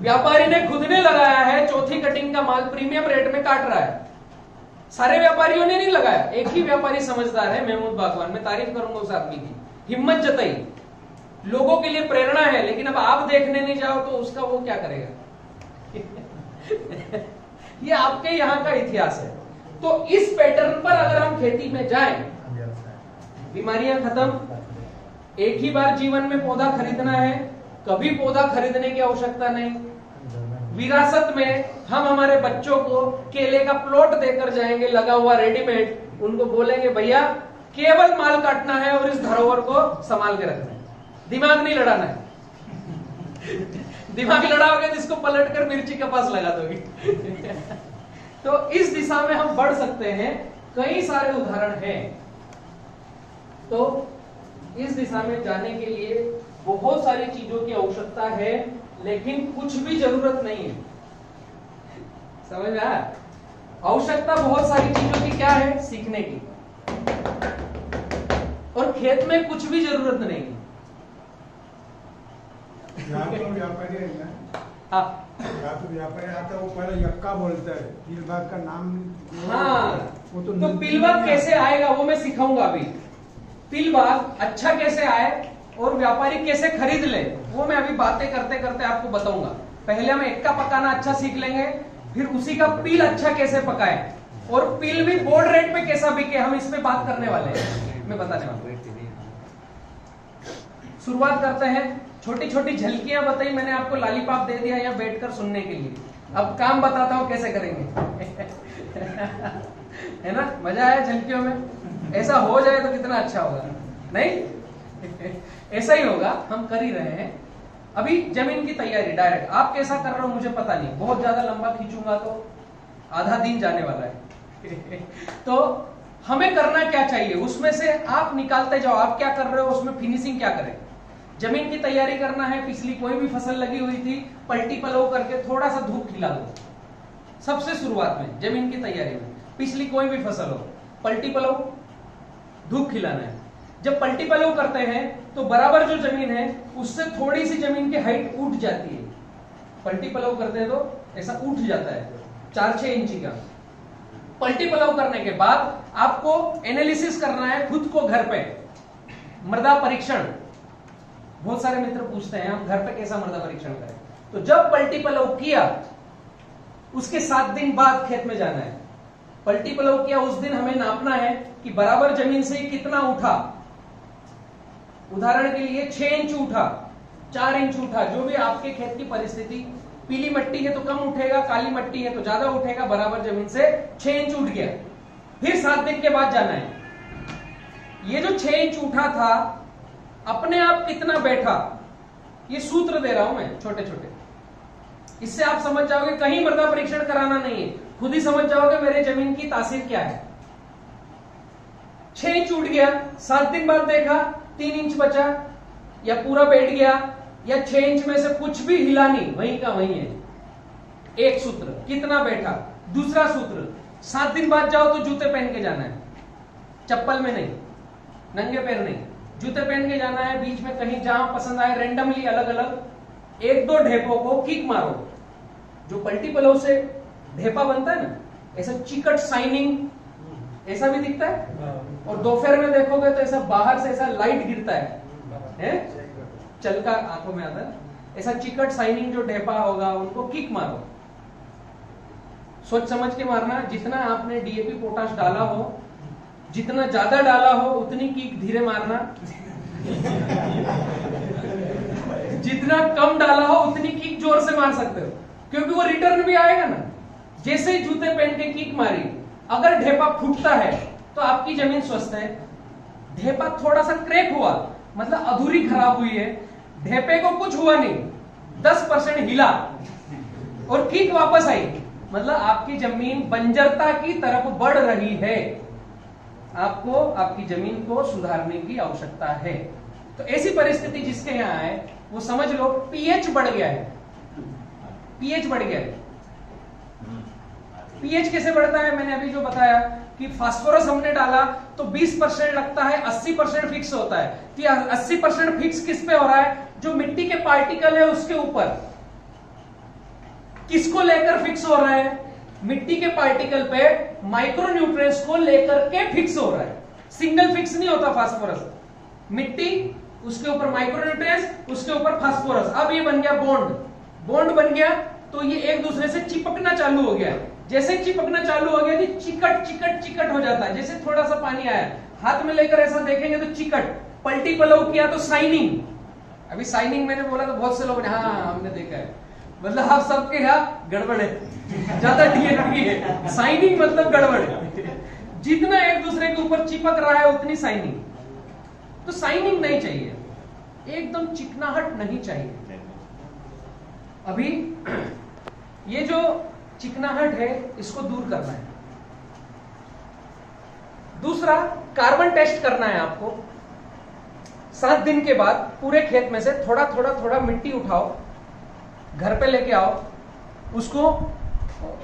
व्यापारी ने खुद ने लगाया है, चौथी कटिंग का माल प्रीमियम रेट में काट रहा है। सारे व्यापारियों ने नहीं लगाया, एक ही व्यापारी समझदार है महमूद बागवान। मैं तारीफ करूंगा उस आदमी की, हिम्मत जताई, लोगों के लिए प्रेरणा है। लेकिन अब आप देखने नहीं जाओ तो उसका वो क्या करेगा? ये आपके यहाँ का इतिहास है। तो इस पैटर्न पर अगर हम खेती में जाएं, बीमारियां खत्म, एक ही बार जीवन में पौधा खरीदना है, कभी पौधा खरीदने की आवश्यकता नहीं। विरासत में हम हमारे बच्चों को केले का प्लॉट देकर जाएंगे लगा हुआ रेडीमेड, उनको बोलेंगे भैया केवल माल काटना है और इस धरोहर को संभाल के रखना है, दिमाग नहीं लड़ाना है। दिमाग लड़ाओगे जिसको पलट कर मिर्ची के पास लगा दोगे। तो इस दिशा में हम बढ़ सकते हैं, कई सारे उदाहरण हैं। तो इस दिशा में जाने के लिए बहुत सारी चीजों की आवश्यकता है, लेकिन कुछ भी जरूरत नहीं है। समझ में आया? आवश्यकता बहुत सारी चीजों की क्या है? सीखने की। और खेत में कुछ भी जरूरत नहीं है। यहाँ तो व्यापारी है ना, हाँ, यहाँ तो व्यापारी आता है, वो पहले यक्का बोलता है, पीलबाग का नाम। हाँ, वो तो पीलबाग कैसे आएगा वो मैं सिखाऊंगा अभी। पीलबाग अच्छा कैसे आए और व्यापारी कैसे खरीद ले, वो मैं अभी बातें करते करते आपको बताऊंगा। पहले हम एक्का पकाना अच्छा सीख लेंगे, फिर उसी का पील अच्छा कैसे पकाए, और पील भी बोर्ड रेट पे कैसा बिके, हम इस पे बात करने वाले हैं, मैं बताने वाला हूं। शुरुआत करते हैं, छोटी छोटी झलकियां बताई मैंने आपको, लॉलीपॉप दे दिया यहाँ बैठकर सुनने के लिए। अब काम बताता हूं कैसे करेंगे। है ना, मजा आया झलकियों में? ऐसा हो जाए तो कितना अच्छा होगा, नहीं? ऐसा ही होगा, हम कर ही रहे हैं। अभी जमीन की तैयारी डायरेक्ट, आप कैसा कर रहे हो मुझे पता नहीं, बहुत ज्यादा लंबा खींचूंगा तो आधा दिन जाने वाला है। तो हमें करना क्या चाहिए, उसमें से आप निकालते जाओ, आप क्या कर रहे हो, उसमें फिनिशिंग क्या करें। जमीन की तैयारी करना है, पिछली कोई भी फसल लगी हुई थी, पलटी पलव करके थोड़ा सा धूप खिला दो। सबसे शुरुआत में जमीन की तैयारी में, पिछली कोई भी फसल हो, पलटी पलव धूप खिलाना है। जब पलटी पलव करते हैं तो बराबर जो जमीन है उससे थोड़ी सी जमीन की हाइट उठ जाती है। पलटी पलव करते हैं तो ऐसा उठ जाता है 4-6 इंची का। पलटी पलव करने के बाद आपको एनालिसिस करना है खुद को घर पे, मृदा परीक्षण। बहुत सारे मित्र पूछते हैं हम घर पे कैसा मृदा परीक्षण करें। तो जब पलटी पलव किया उसके 7 दिन बाद खेत में जाना है। पलटी पलव किया उस दिन हमें नापना है कि बराबर जमीन से कितना उठा। उदाहरण के लिए 6 इंच उठा, 4 इंच उठा, जो भी आपके खेत की परिस्थिति। पीली मट्टी है तो कम उठेगा, काली मट्टी है तो ज्यादा उठेगा। बराबर जमीन से 6 इंच उठ गया, फिर 7 दिन के बाद जाना है। ये जो 6 इंच उठा था अपने आप कितना बैठा, ये सूत्र दे रहा हूं मैं छोटे छोटे। इससे आप समझ जाओगे, कहीं मृदा परीक्षण कराना नहीं है, खुद ही समझ जाओगे मेरे जमीन की तासीर क्या है। 6 इंच उठ गया, 7 दिन बाद देखा 3 इंच बचा, या पूरा बैठ गया, या 6 इंच में से कुछ भी हिला नहीं, वहीं का वहीं है। एक सूत्र कितना बैठा। दूसरा सूत्र, 7 दिन बाद जाओ तो जूते पहन के जाना है, चप्पल में नहीं, नंगे पैर नहीं, जूते पहन के जाना है। बीच में कहीं जहां पसंद आए रैंडमली अलग अलग 1-2 ढेपों को किक मारो। जो पलटी पलव से ढेपा बनता है ना, ऐसा चिकट शाइनिंग ऐसा भी दिखता है, और दोपहर में देखोगे तो ऐसा बाहर से ऐसा लाइट गिरता है? चलका आंखों में आता है, ऐसा चिकट शाइनिंग जो ढेपा होगा उनको किक मारो। सोच समझ के मारना, जितना आपने डीएपी पोटाश डाला हो जितना ज्यादा डाला हो उतनी कीक धीरे मारना, जितना कम डाला हो उतनी कीक जोर से मार सकते हो, क्योंकि वो रिटर्न भी आएगा ना। जैसे ही जूते पहन के कीक मारी, अगर ढेपा फूटता है तो आपकी जमीन स्वस्थ है। ढेपा थोड़ा सा क्रैक हुआ मतलब अधूरी खराब हुई है, ढेपे को कुछ हुआ नहीं, 10% हिला और कीक वापस आई, मतलब आपकी जमीन बंजरता की तरफ बढ़ रही है। आपको आपकी जमीन को सुधारने की आवश्यकता है। तो ऐसी परिस्थिति जिसके यहां है वो समझ लो पीएच बढ़ गया है, पीएच बढ़ गया है। पीएच कैसे बढ़ता है? मैंने अभी जो बताया कि फास्फोरस हमने डाला तो 20% लगता है, 80% फिक्स होता है। तो 80% फिक्स किस पे हो रहा है? जो मिट्टी के पार्टिकल है उसके ऊपर। किसको लेकर फिक्स हो रहा है? मिट्टी के पार्टिकल पे माइक्रो न्यूट्रिएंट्स को लेकर के फिक्स हो रहा है। सिंगल फिक्स नहीं होता फास्फोरस। मिट्टी, उसके ऊपर माइक्रो न्यूट्रिएंट्स, उसके ऊपर फास्फोरस। अब ये बन गया बॉन्ड, बॉन्ड बन गया तो ये एक दूसरे से चिपकना चालू हो गया। जैसे चिपकना चालू हो गया तो चिकट चिकट चिकट हो जाता है। जैसे थोड़ा सा पानी आया, हाथ में लेकर ऐसा देखेंगे तो चिकट, पलटी पलव किया तो शाइनिंग। अभी शाइनिंग मैंने बोला तो बहुत से लोग ने हाँ हमने देखा है, मतलब आप सबके यहाँ गड़बड़ है, ज्यादा डीएनपी है। शाइनिंग मतलब गड़बड़ है। जितना एक दूसरे के ऊपर चिपक रहा है उतनी शाइनिंग। तो शाइनिंग नहीं चाहिए, एकदम चिकनाहट नहीं चाहिए। अभी ये जो चिकनाहट है इसको दूर करना है। दूसरा, कार्बन टेस्ट करना है आपको। 7 दिन के बाद पूरे खेत में से थोड़ा थोड़ा थोड़ा मिट्टी उठाओ, घर पे लेके आओ, उसको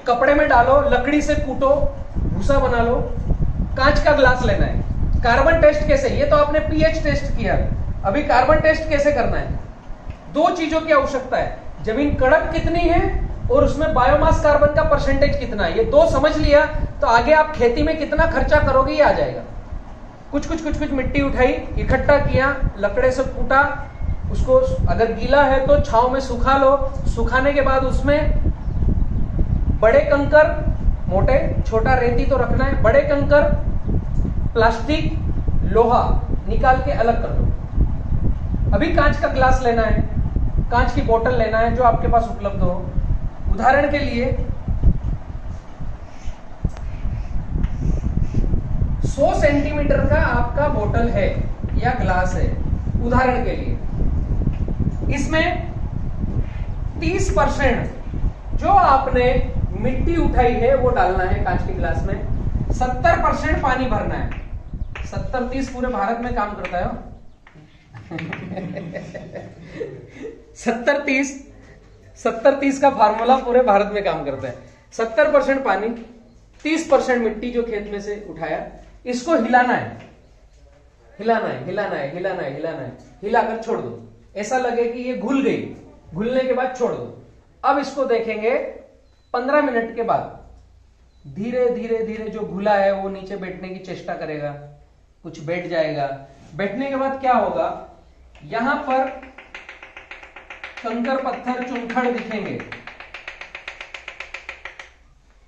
कपड़े में डालो, लकड़ी से कूटो, भूसा बना लो, कांच का ग्लास लेना है। कार्बन टेस्ट कैसे? ये तो आपने पीएच टेस्ट किया, अभी कार्बन टेस्ट कैसे करना है? 2 चीजों की आवश्यकता है, जमीन कड़क कितनी है और उसमें बायोमास कार्बन का परसेंटेज कितना है। ये 2 समझ लिया तो आगे आप खेती में कितना खर्चा करोगे ये आ जाएगा। कुछ मिट्टी उठाई, इकट्ठा किया, लकड़े से कूटा, उसको अगर गीला है तो छांव में सुखा लो। सुखाने के बाद उसमें बड़े कंकर, मोटे, छोटा रेती तो रखना है, बड़े कंकर, प्लास्टिक, लोहा निकाल के अलग कर दो। अभी कांच का ग्लास लेना है, कांच की बोतल लेना है जो आपके पास उपलब्ध हो। उदाहरण के लिए 100 सेंटीमीटर का आपका बोतल है या ग्लास है, उदाहरण के लिए इसमें 30% जो आपने मिट्टी उठाई है वो डालना है कांच के गिलास में। 70% पानी भरना है। 70-30 पूरे भारत में काम करता है। 70-30 का फार्मूला पूरे भारत में काम करता है। 70% पानी, 30% मिट्टी जो खेत में से उठाया, इसको हिलाना है, हिलाना है, हिलाना है, हिलाना है, हिलाना है, हिलाकर छोड़ दो। ऐसा लगे कि ये घुल गई, घुलने के बाद छोड़ दो। अब इसको देखेंगे 15 मिनट के बाद धीरे धीरे धीरे जो घुला है वो नीचे बैठने की चेष्टा करेगा, कुछ बैठ जाएगा। बैठने के बाद क्या होगा, यहां पर कंकर पत्थर चुनखड़ दिखेंगे।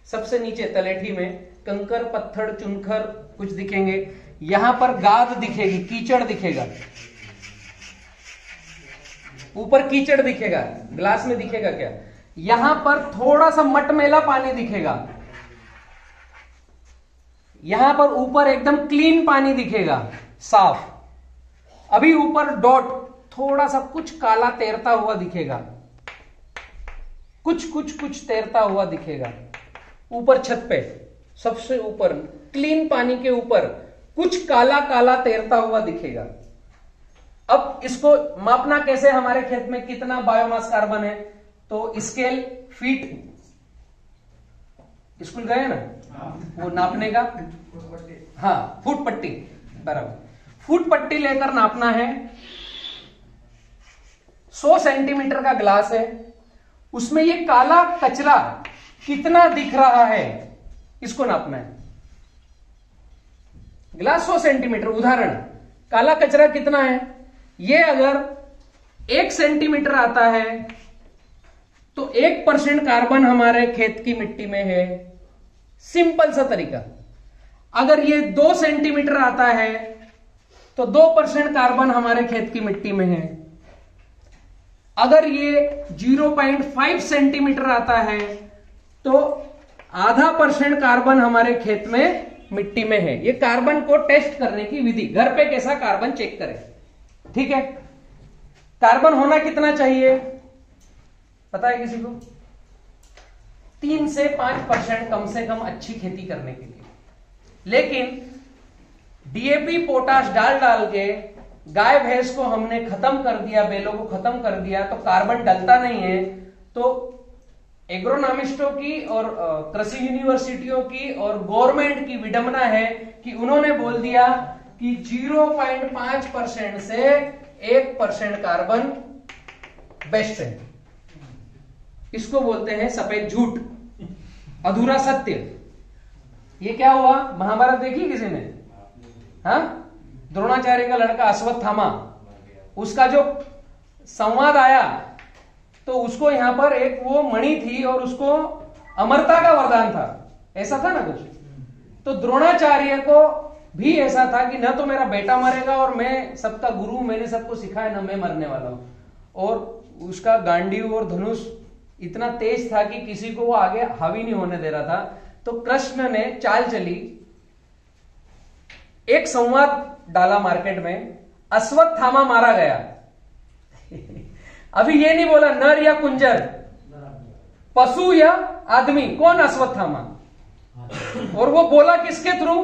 सबसे नीचे तलेठी में कंकर पत्थर चुनखड़ कुछ दिखेंगे। यहां पर गाद दिखेगी, कीचड़ दिखेगा, ऊपर कीचड़ दिखेगा। ग्लास में दिखेगा क्या? यहां पर थोड़ा सा मटमैला पानी दिखेगा, यहां पर ऊपर एकदम क्लीन पानी दिखेगा, साफ। अभी ऊपर डॉट थोड़ा सा कुछ काला तैरता हुआ दिखेगा, कुछ तैरता हुआ दिखेगा। ऊपर छत पे सबसे ऊपर क्लीन पानी के ऊपर कुछ काला काला तैरता हुआ दिखेगा। अब इसको मापना कैसे? हमारे खेत में कितना बायोमास कार्बन है? तो स्केल, फीट, स्कूल गए ना, वो नापने का, हाँ, फुट पट्टी, बराबर। फुट पट्टी लेकर नापना है। 100 सेंटीमीटर का ग्लास है, उसमें ये काला कचरा कितना दिख रहा है इसको नापना है। ग्लास 100 सेंटीमीटर, उदाहरण, काला कचरा कितना है? ये अगर 1 सेंटीमीटर आता है तो 1% कार्बन हमारे खेत की मिट्टी में है। सिंपल सा तरीका। अगर ये 2 सेंटीमीटर आता है तो 2% कार्बन हमारे खेत की मिट्टी में है। अगर ये 0.5 सेंटीमीटर आता है तो 0.5% कार्बन हमारे खेत में मिट्टी में है। ये कार्बन को टेस्ट करने की विधि, घर पे कैसा कार्बन चेक करें। ठीक है, कार्बन होना कितना चाहिए पता है किसी को? 3 से 5% कम से कम अच्छी खेती करने के लिए। लेकिन डीएपी पोटाश डाल डाल के गाय भैंस को हमने खत्म कर दिया, बैलों को खत्म कर दिया, तो कार्बन डलता नहीं है। तो एग्रोनॉमिस्टों की और कृषि यूनिवर्सिटियों की और गवर्नमेंट की विडंबना है कि उन्होंने बोल दिया कि 0.5% से 1% कार्बन बेस्ट है। इसको बोलते हैं सफेद झूठ, अधूरा सत्य। ये क्या हुआ? महाभारत देखी किसी ने? हाँ, द्रोणाचार्य का लड़का अश्वत्थामा, उसका जो संवाद आया तो उसको यहां पर एक वो मणि थी और उसको अमरता का वरदान था, ऐसा था ना कुछ। तो द्रोणाचार्य को भी ऐसा था कि न तो मेरा बेटा मरेगा और मैं सबका गुरु, मैंने सबको सिखाया, न मैं मरने वाला हूं। और उसका गांडीव और धनुष इतना तेज था कि किसी को वो आगे हावी नहीं होने दे रहा था। तो कृष्ण ने चाल चली, एक संवाद डाला मार्केट में, अश्वत्थामा मारा गया। अभी ये नहीं बोला नर या कुंजर, पशु या आदमी, कौन अश्वत्थामा? और वो बोला किसके थ्रू?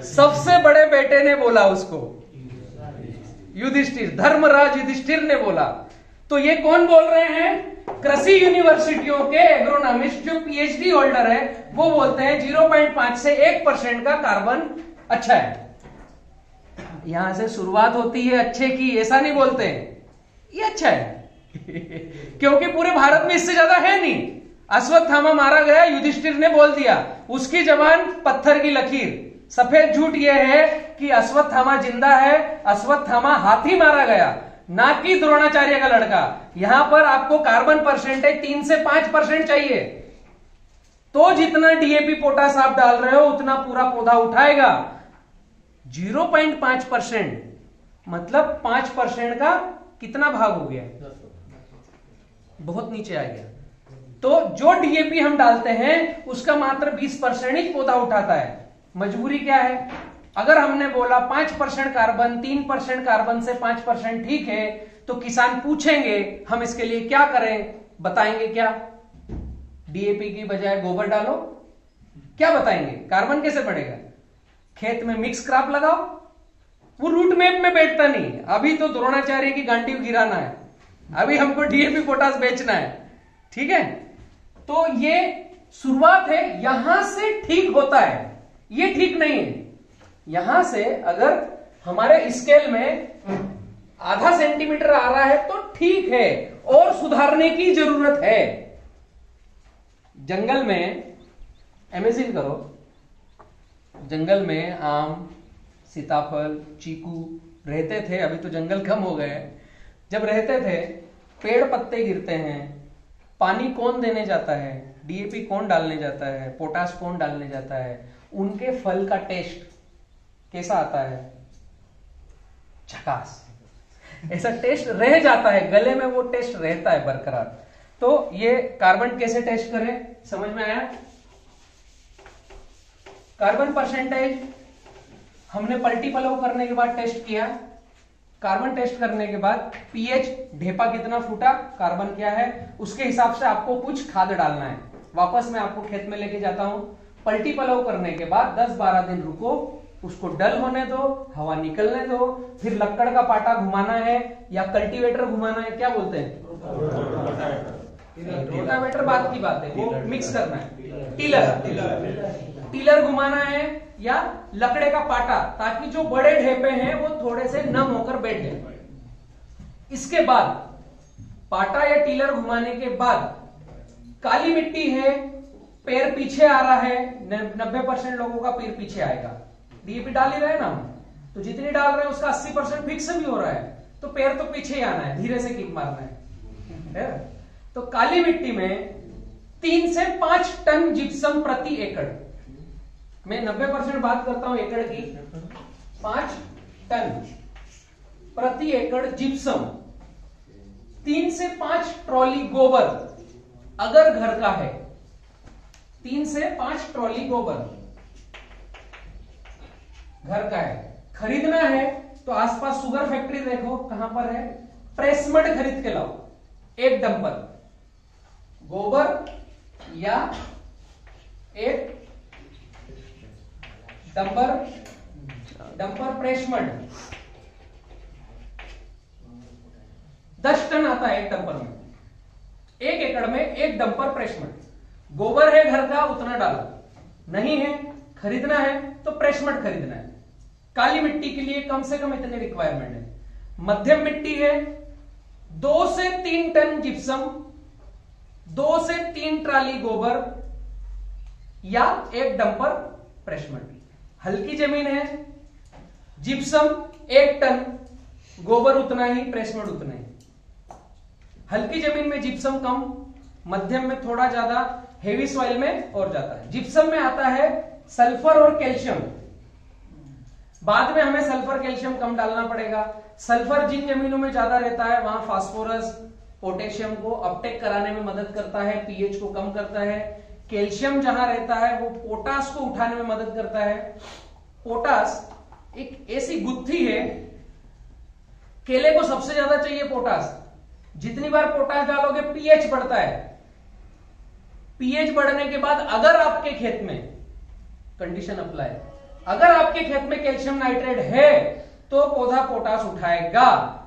सबसे बड़े बेटे ने बोला उसको, युधिष्ठिर, धर्मराज युधिष्ठिर ने बोला। तो ये कौन बोल रहे हैं? कृषि यूनिवर्सिटियों के एग्रोनॉमिस्ट जो पीएचडी होल्डर है वो बोलते हैं 0.5 से 1% का कार्बन अच्छा है। यहां से शुरुआत होती है अच्छे की, ऐसा नहीं बोलते हैं ये अच्छा है क्योंकि पूरे भारत में इससे ज्यादा है नहीं। अश्वत्थामा मारा गया, युधिष्ठिर ने बोल दिया, उसकी जबान पत्थर की लकीर। सफेद झूठ यह है कि अश्वत्थामा जिंदा है, अश्वत्थामा हाथी मारा गया, ना कि द्रोणाचार्य का लड़का। यहां पर आपको कार्बन परसेंटेज 3 से 5% चाहिए, तो जितना डीएपी पोटास आप डाल रहे हो उतना पूरा पौधा उठाएगा। 0.5% मतलब 5% का कितना भाग हो गया? बहुत नीचे आ गया। तो जो डीएपी हम डालते हैं उसका मात्र 20% ही पौधा उठाता है। मजबूरी क्या है? अगर हमने बोला 5% कार्बन, 3% कार्बन से 5% ठीक है, तो किसान पूछेंगे हम इसके लिए क्या करें? बताएंगे क्या? डीएपी की बजाय गोबर डालो। क्या बताएंगे? कार्बन कैसे बढ़ेगा? खेत में मिक्स क्रॉप लगाओ। वो रूट मैप में बैठता नहीं। अभी तो द्रोणाचार्य की गांडीव गिराना है, अभी हमको डीएपी पोटास बेचना है। ठीक है, तो ये शुरुआत है, यहां से ठीक होता है, ये ठीक नहीं है। यहां से अगर हमारे स्केल में 0.5 सेंटीमीटर आ रहा है तो ठीक है, और सुधारने की जरूरत है। जंगल में इमेजिन करो, जंगल में आम, सीताफल, चीकू रहते थे। अभी तो जंगल कम हो गए। जब रहते थे, पेड़ पत्ते गिरते हैं, पानी कौन देने जाता है? डीएपी कौन डालने जाता है? पोटाश कौन डालने जाता है? उनके फल का टेस्ट कैसा आता है? झकास। ऐसा टेस्ट रह जाता है गले में, वो टेस्ट रहता है बरकरार। तो ये कार्बन कैसे टेस्ट करें, समझ में आया? कार्बन परसेंटेज हमने पलटी पलव करने के बाद टेस्ट किया। कार्बन टेस्ट करने के बाद पीएच, ढेपा कितना फूटा, कार्बन क्या है, उसके हिसाब से आपको कुछ खाद डालना है। वापस मैं आपको खेत में लेके जाता हूं। पलटी पलव करने के बाद 10-12 दिन रुको, उसको डल होने दो, हवा निकलने दो, फिर लक्कड़ का पाटा घुमाना है या कल्टीवेटर घुमाना है, क्या बोलते हैं? रोटावेटर बात की बात है, वो मिक्स करना है। टीलर घुमाना है या लकड़े का पाटा, ताकि जो बड़े ढेपे हैं वो थोड़े से नम होकर बैठ जाए। इसके बाद पाटा या टीलर घुमाने के बाद काली मिट्टी है, पैर पीछे आ रहा है, 90% लोगों का पैर पीछे आएगा। डीएपी डाल ही रहे हैं ना हम, तो जितनी डाल रहे हैं उसका 80% फिक्स भी हो रहा है, तो पैर तो पीछे ही आना है, धीरे से किक मारना है। तो काली मिट्टी में 3 से 5 टन जिप्सम प्रति एकड़। मैं 90% बात करता हूं एकड़ की, 5 टन प्रति एकड़ जिप्सम, 3 से 5 ट्रॉली गोबर अगर घर का है, 3 से 5 ट्रॉली गोबर घर का है। खरीदना है तो आसपास शुगर फैक्ट्री देखो कहां पर है, प्रेसमड खरीद के लाओ, एक डंपर गोबर या एक डंपर प्रेसमड, 10 टन आता है एक डंपर में, 1 एकड़ में 1 डंपर प्रेसमड। गोबर है घर का उतना डालो, नहीं है खरीदना है तो प्रेसमड खरीदना है। काली मिट्टी के लिए कम से कम इतने रिक्वायरमेंट है। मध्यम मिट्टी है 2 से 3 टन जिप्सम, 2 से 3 ट्राली गोबर या 1 डंपर प्रेसमड। हल्की जमीन है जिप्सम 1 टन, गोबर उतना ही, प्रेसमड उतना ही। हल्की जमीन में जिप्सम कम, मध्यम में थोड़ा ज्यादा, हेवी सॉइल में और ज्यादा है। जिप्सम में आता है सल्फर और कैल्शियम, बाद में हमें सल्फर कैल्शियम कम डालना पड़ेगा। सल्फर जिन जमीनों में ज्यादा रहता है वहां फास्फोरस पोटेशियम को अपटेक कराने में मदद करता है, पीएच को कम करता है। कैल्शियम जहां रहता है वो पोटास को उठाने में मदद करता है। पोटास एक ऐसी गुत्थी है, केले को सबसे ज्यादा चाहिए पोटास। जितनी बार पोटास डालोगे पीएच बढ़ता है। पीएच बढ़ने के बाद अगर आपके खेत में, कंडीशन अप्लाई, अगर आपके खेत में कैल्शियम नाइट्रेट है तो पौधा पोटास उठाएगा,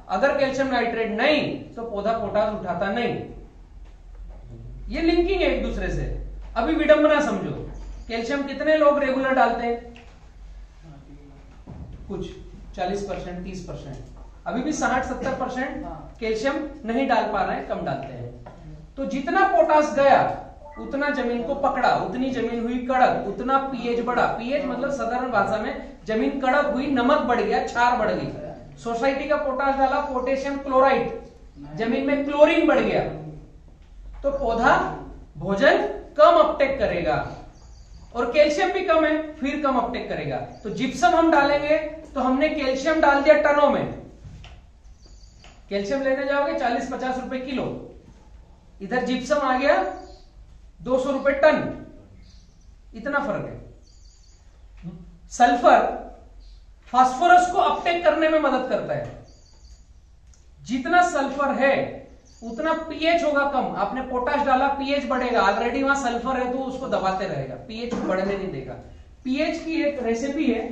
अगर कैल्शियम नाइट्रेट नहीं तो पौधा पोटास उठाता नहीं। ये लिंकिंग है एक दूसरे से। अभी विडंबना समझो, कैल्शियम कितने लोग रेगुलर डालते हैं? कुछ 40%, 30%। अभी भी 60-70% कैल्शियम नहीं डाल पा रहे हैं, कम डालते हैं। तो जितना पोटास गया उतना जमीन को पकड़ा, उतनी जमीन हुई कड़क, उतना पीएच बढ़ा। पीएच मतलब साधारण भाषा में जमीन कड़क हुई, नमक बढ़ गया, क्षार बढ़ गई। सोसाइटी का पोटास डाला, पोटेशियम क्लोराइड, जमीन में क्लोरीन बढ़ गया, तो पौधा भोजन कम अपटेक करेगा। और कैल्शियम भी कम है, फिर कम अपटेक करेगा। तो जिप्सम हम डालेंगे तो हमने कैल्शियम डाल दिया टनों में। कैल्शियम लेने जाओगे 40-50 रुपए किलो, इधर जिप्सम आ गया 200 रुपए टन, इतना फर्क है। सल्फर फास्फोरस को अपटेक करने में मदद करता है। जितना सल्फर है उतना पीएच होगा कम। आपने पोटाश डाला, पीएच बढ़ेगा, ऑलरेडी वहां सल्फर है तो उसको दबाते रहेगा, पीएच बढ़ने नहीं देगा। पीएच की एक रेसिपी है,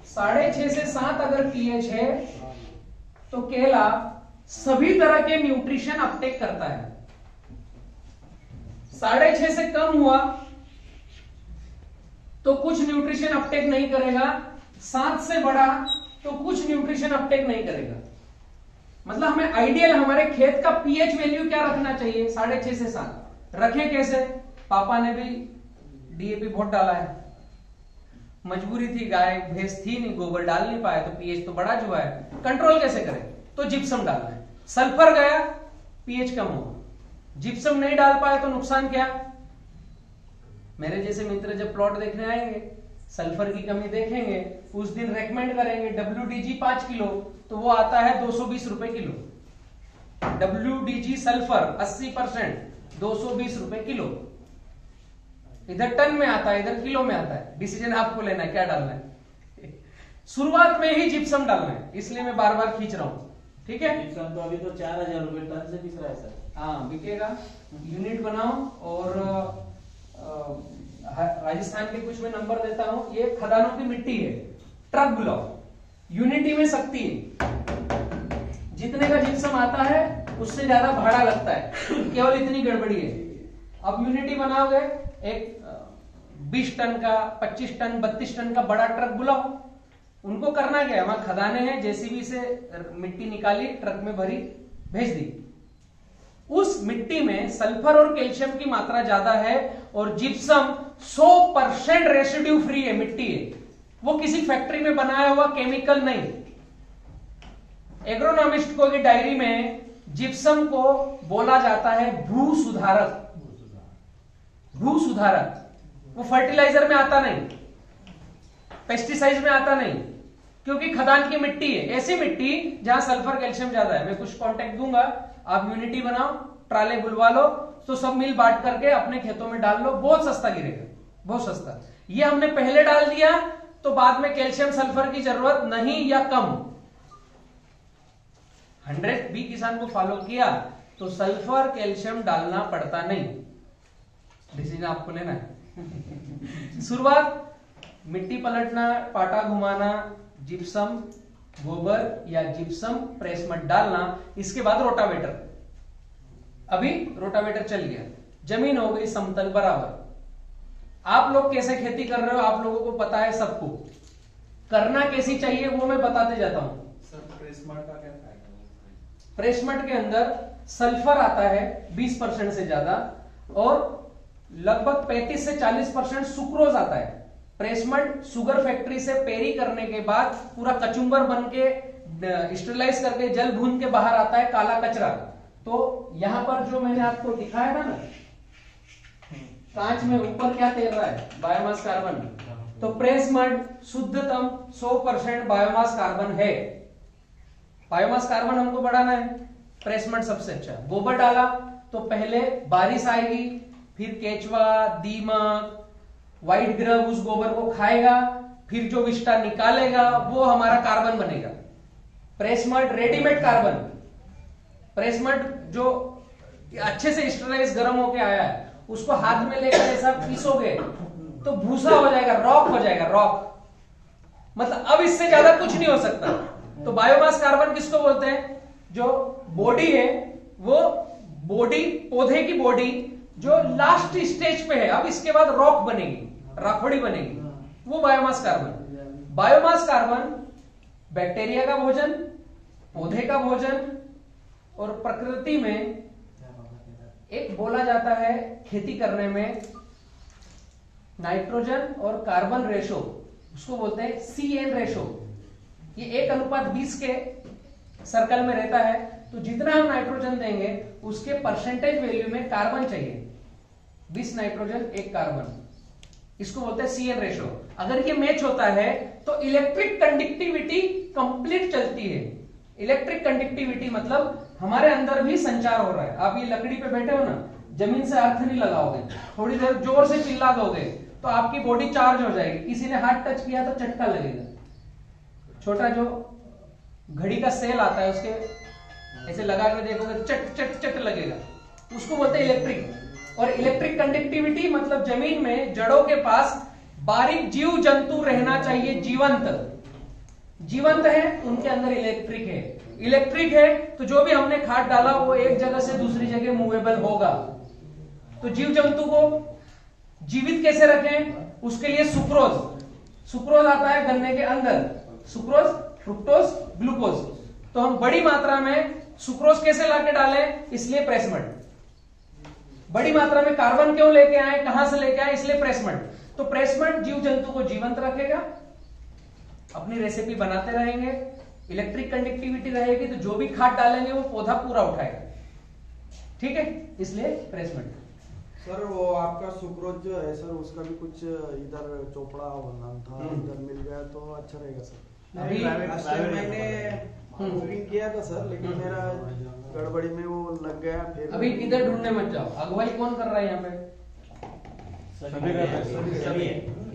6.5 से 7 अगर पीएच है तो केला सभी तरह के न्यूट्रिशन अपटेक करता है। 6.5 से कम हुआ तो कुछ न्यूट्रिशन अपटेक नहीं करेगा, 7 से बढ़ा तो कुछ न्यूट्रिशन अपटेक नहीं करेगा। मतलब हमें आइडियल हमारे खेत का पीएच वैल्यू क्या रखना चाहिए? 6.5 से 7। रखें कैसे? पापा ने भी डीएपी बहुत डाला है, मजबूरी थी, गाय भैंस थी नहीं, गोबर डाल नहीं पाए तो पीएच तो बड़ा जुआ है। कंट्रोल कैसे करें? तो जिप्सम डालना है। सल्फर गया, पीएच कम होगा। जिप्सम नहीं डाल पाए तो नुकसान क्या? मेरे जैसे मित्र जब प्लॉट देखने आएंगे, सल्फर की कमी देखेंगे, उस दिन रेकमेंड करेंगे WDG 5 किलो, तो वो आता है 220 रुपए किलो। WDG सल्फर 80%, 220 रुपए किलो। इधर टन में आता है, इधर किलो में आता है। डिसीजन आपको लेना है क्या डालना है। शुरुआत में ही जिप्सम डालना है, इसलिए मैं बार बार खींच रहा हूं, ठीक है। जिप्सम तो अभी तो 4000 रुपए टन से बिक रहा है सर। हाँ बिकेगा। यूनिट बनाओ और राजस्थान के कुछ मैं नंबर देता हूं। ये खदानों की मिट्टी है, ट्रक बुलाओ, यूनिटी में सकती है। जितने का जिप्सम आता है उससे ज्यादा भाड़ा लगता है, केवल इतनी गड़बड़ी है। अब यूनिटी बनाओगे, एक 20 टन का, 25 टन, 32 टन का बड़ा ट्रक बुलाओ। उनको करना क्या है? वहां खदाने हैं, जेसीबी से मिट्टी निकाली, ट्रक में भरी, भेज दी। उस मिट्टी में सल्फर और कैल्शियम की मात्रा ज्यादा है और जिप्सम 100% रेसिड्यू फ्री है, मिट्टी है, वो किसी फैक्ट्री में बनाया हुआ केमिकल नहीं। एग्रोनॉमिस्ट को की डायरी में जिप्सम को बोला जाता है भू सुधारक। भू सुधारक वो फर्टिलाइजर में आता नहीं, पेस्टिसाइड में आता नहीं, क्योंकि खदान की मिट्टी है, ऐसी मिट्टी जहां सल्फर कैल्शियम ज्यादा है। मैं कुछ कांटेक्ट दूंगा, आप यूनिटी बनाओ, ट्राले बुलवा लो, तो सब मिल बांट करके अपने खेतों में डाल लो, बहुत सस्ता गिरेगा, बहुत सस्ता। ये हमने पहले डाल दिया तो बाद में कैल्शियम सल्फर की जरूरत नहीं या कम। 100 बी किसान को फॉलो किया तो सल्फर कैल्शियम डालना पड़ता नहीं, डिसीजन आपको लेना है। शुरुआत मिट्टी पलटना, पाटा घुमाना, जिप्सम गोबर या जिप्सम प्रेस मड डालना, इसके बाद रोटावेटर। अभी रोटावेटर चल गया, जमीन हो गई समतल बराबर। आप लोग कैसे खेती कर रहे हो आप लोगों को पता है, सबको करना कैसी चाहिए वो मैं बताते जाता हूं। प्रेसमड के अंदर सल्फर आता है 20% से ज्यादा और लगभग 35 से 40% सुक्रोज आता है। प्रेसमड शुगर फैक्ट्री से पेरी करने के बाद पूरा कचुम्बर बन के स्टेरिलाइज करके जल भून के बाहर आता है काला कचरा। तो यहां पर जो मैंने आपको दिखाया था ना कांच में, ऊपर क्या तैर रहा है, बायोमास कार्बन। तो प्रेसमड शुद्धतम 100% बायोमास कार्बन है। बायोमास कार्बन हमको बढ़ाना है, प्रेसमड सबसे अच्छा। गोबर डाला तो पहले बारिश आएगी, फिर केचुआ, दीमक, व्हाइट ग्रब उस गोबर को खाएगा, फिर जो विष्टा निकालेगा वो हमारा कार्बन बनेगा। प्रेसमड रेडीमेड कार्बन, प्रेसमड जो अच्छे से स्टेरिलाइज गर्म होके आया है उसको हाथ में लेकर ऐसा पीसोगे तो भूसा हो जाएगा, रॉक हो जाएगा, रॉक। मतलब अब इससे ज्यादा कुछ नहीं हो सकता। तो बायोमास कार्बन किसको बोलते हैं, जो बॉडी है वो बॉडी, पौधे की बॉडी जो लास्ट स्टेज पे है, अब इसके बाद रॉक बनेगी, राखोड़ी बनेगी, वो biomass carbon. Biomass carbon bacteria का भोजन, पौधे का भोजन, और प्रकृति में एक बोला जाता है खेती करने में नाइट्रोजन और कार्बन रेशो, उसको बोलते हैं CN रेशो। ये 1:20 के सर्कल में रहता है। तो जितना हम नाइट्रोजन देंगे उसके परसेंटेज वैल्यू में कार्बन चाहिए, 20 नाइट्रोजन 1 कार्बन, इसको बोलते हैं CN रेशो। अगर ये मैच होता है तो इलेक्ट्रिक कंडक्टिविटी कंप्लीट चलती है। इलेक्ट्रिक कंडक्टिविटी मतलब हमारे अंदर भी संचार हो रहा है। आप ये लकड़ी पे बैठे हो ना, जमीन से अर्थ नहीं लगाओगे, थोड़ी देर जोर से चिल्ला दोगे तो आपकी बॉडी चार्ज हो जाएगी। किसी ने हाथ टच किया तो झटका लगेगा। छोटा जो घड़ी का सेल आता है उसके ऐसे लगा कर देखोगे चट चट चट लगेगा, उसको बोलते हैं इलेक्ट्रिक। और इलेक्ट्रिक कंडक्टिविटी मतलब जमीन में जड़ों के पास बारीक जीव जंतु रहना चाहिए, जीवंत। जीवंत है उनके अंदर इलेक्ट्रिक है, इलेक्ट्रिक है तो जो भी हमने खाद डाला वो एक जगह से दूसरी जगह मूवेबल होगा। तो जीव जंतु को जीवित कैसे रखें, उसके लिए सुक्रोज, सुक्रोज आता है गन्ने के अंदर, सुक्रोज, फ्रुक्टोज, ग्लूकोज। तो हम बड़ी मात्रा में सुक्रोज कैसे लाके डालें, इसलिए प्रेसमड। बड़ी मात्रा में कार्बन क्यों लेके आए, कहां से लेके आए, इसलिए प्रेसमड। तो प्रेसमड जीव जंतु को जीवंत रखेगा, अपनी रेसिपी बनाते रहेंगे, इलेक्ट्रिक कंडक्टिविटी रहेगी तो जो भी खाद डालेंगे वो पौधा पूरा उठाएगा। ठीक है, इसलिए प्रेसमड। सर वो आपका सुक्रोज जो है सर, उसका भी कुछ इधर चोपड़ा नाम था, इधर मिल गया तो अच्छा रहेगा सर। अभी मैंने बुकिंग किया था सर, लेकिन मेरा गड़बड़ी में वो लग गया। फिर अभी इधर ढूंढने मत जाओ, अगुवाई कौन कर रहा है यहाँ पे,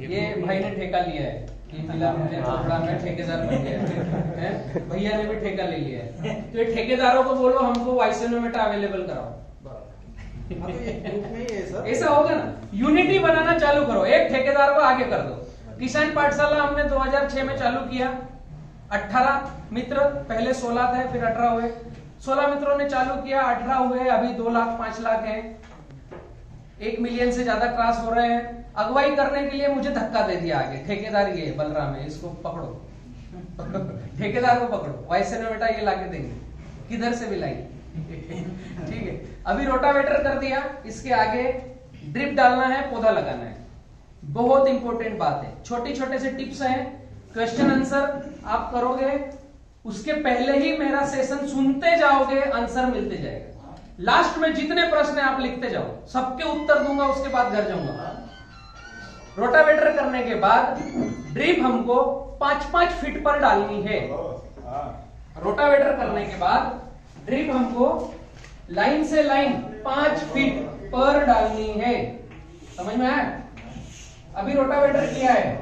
ये भाई ने ठेका लिया है कि फिलहाल मुझे चोपड़ा में ठेकेदार बन गया है, भैया ने भी ठेका ले लिया है। तो ये ठेकेदारों को बोलो हमको वाइसोनोमेटा अवेलेबल कराओ। ऐसा होगा ना, यूनिटी बनाना चालू करो, एक ठेकेदार को आगे कर दो। किसान पाठशाला हमने 2006 में चालू किया, 18 मित्र, पहले 16 थे फिर 18 हुए, 16 मित्रों ने चालू किया, 18 हुए, अभी 2 लाख 5 लाख है, 1 मिलियन से ज्यादा क्रॉस हो रहे हैं। अगुवाई करने के लिए मुझे धक्का दे दिया आगे, ठेकेदार ये बलराम है, इसको पकड़ो ठेकेदार को पकड़ो, वाइसोनोमेटा ये लाके देंगे, किधर से भी लाएंगे ठीक है। अभी रोटावेटर कर दिया, इसके आगे ड्रिप डालना है, पौधा लगाना है, बहुत इंपॉर्टेंट बात है। छोटे छोटे से टिप्स हैं, क्वेश्चन आंसर आप करोगे, उसके पहले ही मेरा सेशन सुनते जाओगे, आंसर मिलते जाएगा। लास्ट में जितने प्रश्न आप लिखते जाओ, सबके उत्तर दूंगा, उसके बाद घर जाऊंगा। रोटावेटर करने के बाद ड्रिप हमको 5-5 फीट पर डालनी है। रोटावेटर करने के बाद ड्रिप हमको लाइन से लाइन 5 फीट पर डालनी है। समझ में आया? अभी रोटावेटर किया है,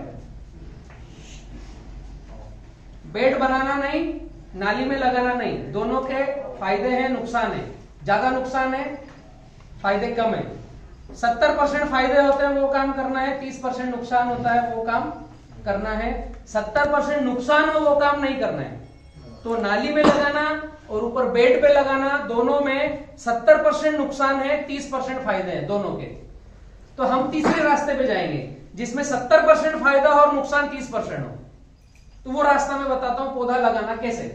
बेड बनाना नहीं, नाली में लगाना नहीं, दोनों के फायदे हैं, नुकसान है। ज्यादा नुकसान है, फायदे कम है। 70% फायदे होते हैं वो काम करना है, 30% नुकसान होता है वो काम करना है। 70% नुकसान हो वो काम नहीं करना है। तो नाली में लगाना और ऊपर बेड पे लगाना, दोनों में 70% नुकसान है, 30% फायदे हैं दोनों के। तो हम तीसरे रास्ते पे जाएंगे जिसमें 70% फायदा हो और नुकसान 30% हो। तो वो रास्ता मैं बताता हूं, पौधा लगाना कैसे।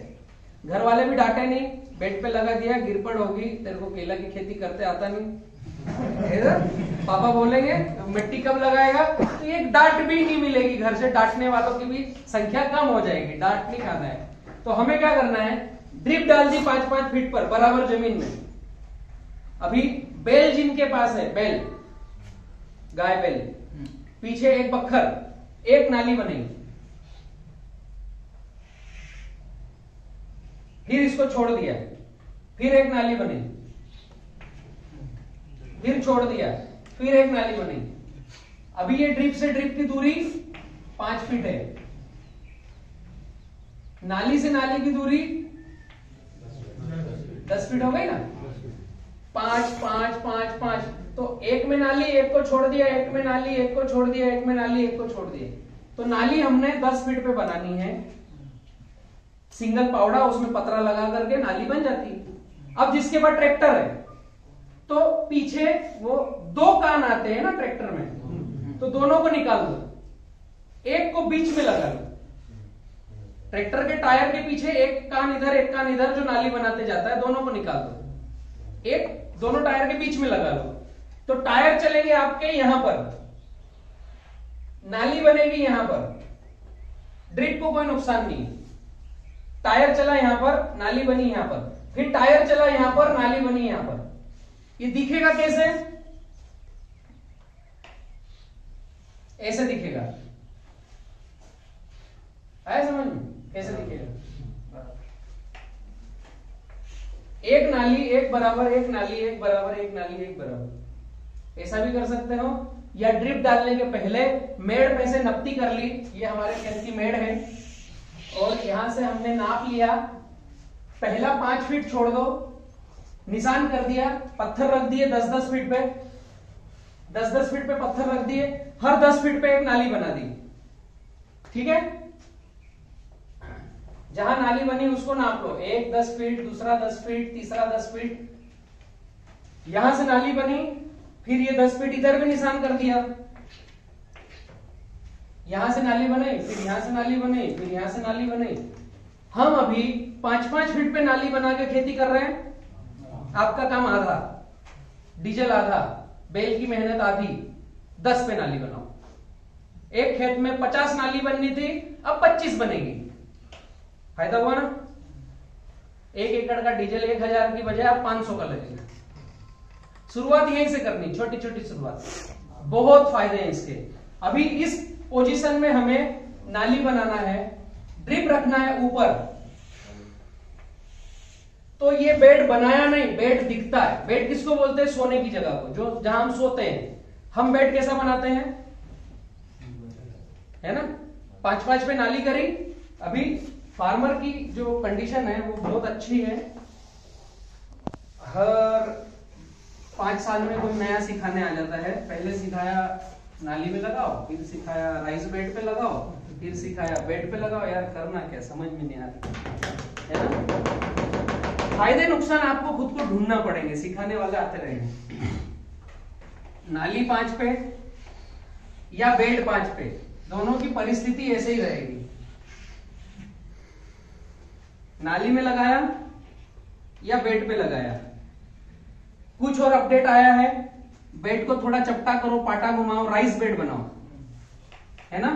घर वाले भी डांटे नहीं, बेड पे लगा दिया, गिरपड़ होगी, तेरे को केला की खेती करते आता नहीं, पापा बोलेंगे मिट्टी कब लगाएगा, तो एक डांट भी नहीं मिलेगी घर से, डांटने वालों की भी संख्या कम हो जाएगी, डांट नहीं खाना है। तो हमें क्या करना है, ड्रिप डाल दी 5-5 फीट पर बराबर जमीन में। अभी बैल जिनके पास है, बैल, गाय बैल, पीछे एक बखर, एक नाली बनेगी, फिर इसको छोड़ दिया, फिर एक नाली बनी, फिर छोड़ दिया, फिर एक नाली बनी। अभी ये ड्रिप से ड्रिप की दूरी 5 फीट है, नाली से नाली की दूरी 10 फीट हो गई ना। 5, 5, 5, 5, तो एक में नाली, एक को छोड़ दिया, एक में नाली, एक को छोड़ दिया, एक में नाली, एक को छोड़ दिया। तो नाली हमने 10 फीट पे बनानी है, सिंगल पावड़ा, उसमें पतरा लगा करके नाली बन जाती है। अब जिसके पास ट्रैक्टर है तो पीछे वो 2 कान आते हैं ना ट्रैक्टर में, तो दोनों को निकाल दो, एक को बीच में लगा लो। ट्रैक्टर के टायर के पीछे एक कान इधर, एक कान इधर, जो नाली बनाते जाता है, दोनों को निकाल दो, एक दोनों टायर के बीच में लगा लो। तो टायर चलेंगे आपके यहां पर, नाली बनेगी यहां पर, ड्रिप को कोई नुकसान नहीं। टायर चला यहां पर, नाली बनी यहां पर, फिर टायर चला यहां पर, नाली बनी यहां पर। ये दिखेगा कैसे? ऐसे दिखेगा, आया समझ में? कैसे दिखेगा? एक नाली एक बराबर, एक नाली एक बराबर, एक नाली एक बराबर, ऐसा भी कर सकते हो। या ड्रिप डालने के पहले मेड़ में से नपती कर ली, ये हमारे खेत की मेड़ है, और यहां से हमने नाप लिया, पहला 5 फीट छोड़ दो, निशान कर दिया, पत्थर रख दिए 10-10 फीट पे, 10-10 फीट पे पत्थर रख दिए, हर 10 फीट पे एक नाली बना दी। ठीक है, जहां नाली बनी उसको नाप लो, एक 10 फीट, दूसरा 10 फीट, तीसरा 10 फीट। यहां से नाली बनी, फिर ये 10 फीट इधर भी निशान कर दिया, यहां से नाली बनाई, फिर यहां से नाली बनाई, फिर यहां से नाली बनाई। हम अभी 5-5 फीट पे नाली बना के खेती कर रहे हैं। आपका काम आधा, डीजल आधा, बैल की मेहनत आधी, 10 पे नाली बनाओ। एक खेत में 50 नाली बननी थी, अब 25 बनेगी, फायदा हुआ ना। 1 एकड़ का डीजल 1000 की बजाय अब 500 का लगेगा। शुरुआत यहीं से करनी, छोटी छोटी शुरुआत, बहुत फायदे हैं इसके। अभी इस पोजीशन में हमें नाली बनाना है, ड्रिप रखना है ऊपर, तो ये बेड बनाया नहीं, बेड दिखता है। बेड किसको बोलते हैं? सोने की जगह को, जो जहां हम सोते हैं। हम बेड कैसा बनाते हैं, है ना, 5-5 पे नाली करी। अभी फार्मर की जो कंडीशन है वो बहुत अच्छी है, हर 5 साल में कोई नया सिखाने आ जाता है। पहले सिखाया नाली में लगाओ, फिर सिखाया राइस बेड पे लगाओ, फिर सिखाया बेड पे लगाओ। यार करना क्या, समझ में नहीं आता, है ना। फायदे नुकसान आपको खुद को ढूंढना पड़ेंगे, सिखाने वाले आते रहेंगे। नाली 5 पे या बेड 5 पे, दोनों की परिस्थिति ऐसे ही रहेगी। नाली में लगाया या बेड पे लगाया, कुछ और अपडेट आया है, बेड को थोड़ा चपटा करो, पाटा घुमाओ, राइस बेड बनाओ, है ना।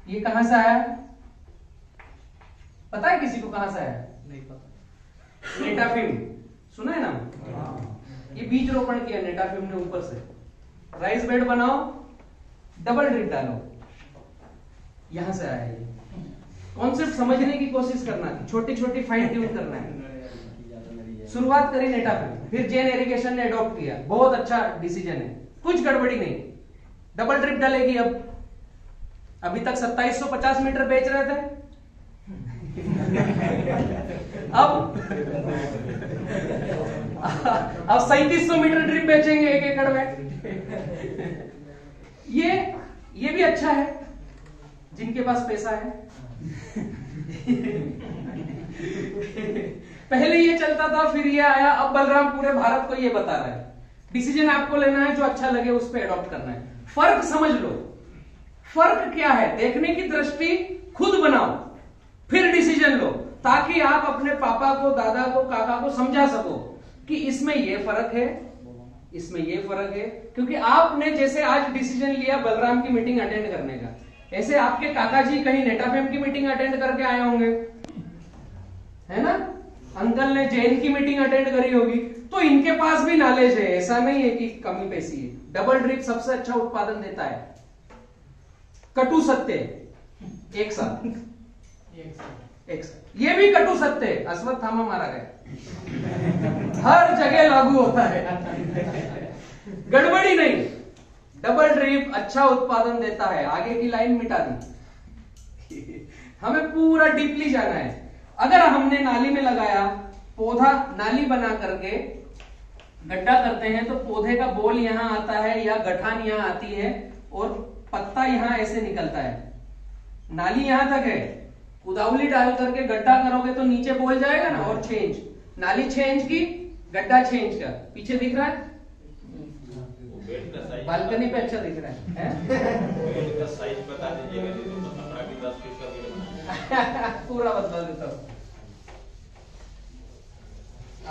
ये कहां से आया, पता है किसी को कहां से आया? नहीं पता। नेटाफिम सुना है ना, ये बीज रोपण किया नेटाफिम ने ऊपर से, राइस बेड बनाओ, डबल ड्रिप डालो, यहां से आया ये कॉन्सेप्ट समझने की कोशिश करना थी, छोटी छोटी फाइन ट्यून करना है। शुरुआत करी नेटा पे, फिर जेन इरिगेशन ने अडॉप्ट किया, बहुत अच्छा डिसीजन है, कुछ गड़बड़ी नहीं, डबल ड्रिप डालेगी। अब अभी तक 2750 मीटर बेच रहे थे, अब 3700 मीटर ड्रिप बेचेंगे 1 एकड़ में। ये भी अच्छा है जिनके पास पैसा है। पहले ये चलता था, फिर ये आया, अब बलराम पूरे भारत को ये बता रहा है डिसीजन आपको लेना है, जो अच्छा लगे उस पर अडॉप्ट करना है। फर्क समझ लो, फर्क क्या है, देखने की दृष्टि खुद बनाओ, फिर डिसीजन लो, ताकि आप अपने पापा को, दादा को, काका को समझा सको कि इसमें ये फर्क है, इसमें ये फर्क है। क्योंकि आपने जैसे आज डिसीजन लिया बलराम की मीटिंग अटेंड करने का, ऐसे आपके काका जी कहीं नेटाफेम की मीटिंग अटेंड करके आए होंगे, है ना, अंकल ने जैन की मीटिंग अटेंड करी होगी, तो इनके पास भी नॉलेज है, ऐसा नहीं है कि कमी पैसी है। डबल ड्रिप सबसे अच्छा उत्पादन देता है, कटु सत्य एक साथ, ये भी कटु सत्य है, अश्वत्थामा मारा गया, हर जगह लागू होता है, गड़बड़ी नहीं। डबल ड्रिप अच्छा उत्पादन देता है, आगे की लाइन मिटा दी, हमें पूरा डीपली जाना है। अगर हमने नाली में लगाया, पौधा नाली बना करके गड्ढा करते हैं, तो पौधे का बोल यहां आता है या गठान यहां आती है और पत्ता यहां ऐसे निकलता है, नाली यहां तक है। कुदावली डाल करके गड्ढा करोगे तो नीचे बोल जाएगा ना, और चेंज, नाली चेंज की, गड्ढा चेंज का, पीछे दिख रहा है, बालकनी पे अच्छा दिख रहा है, साइज बता दीजिएगा, पूरा बदला देता हूं।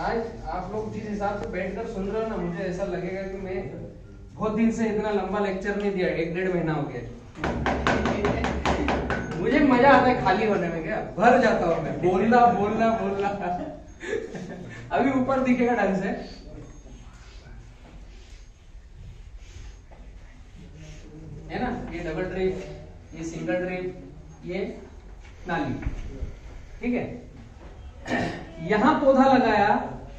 आज आप लोग जिस हिसाब से बैठकर सुन रहे हो ना, मुझे ऐसा लगेगा कि मैं बहुत दिन से इतना लंबा लेक्चर नहीं दिया, 1-1.5 महीना हो गया। मुझे मजा आता है खाली होने में, क्या भर जाता हूं मैं, बोलना बोलना बोलना। अभी ऊपर दिखेगा ढंग से, है ना, ये डबल ड्रिप, ये सिंगल ड्रिप, ये नाली, ठीक है। यहां पौधा लगाया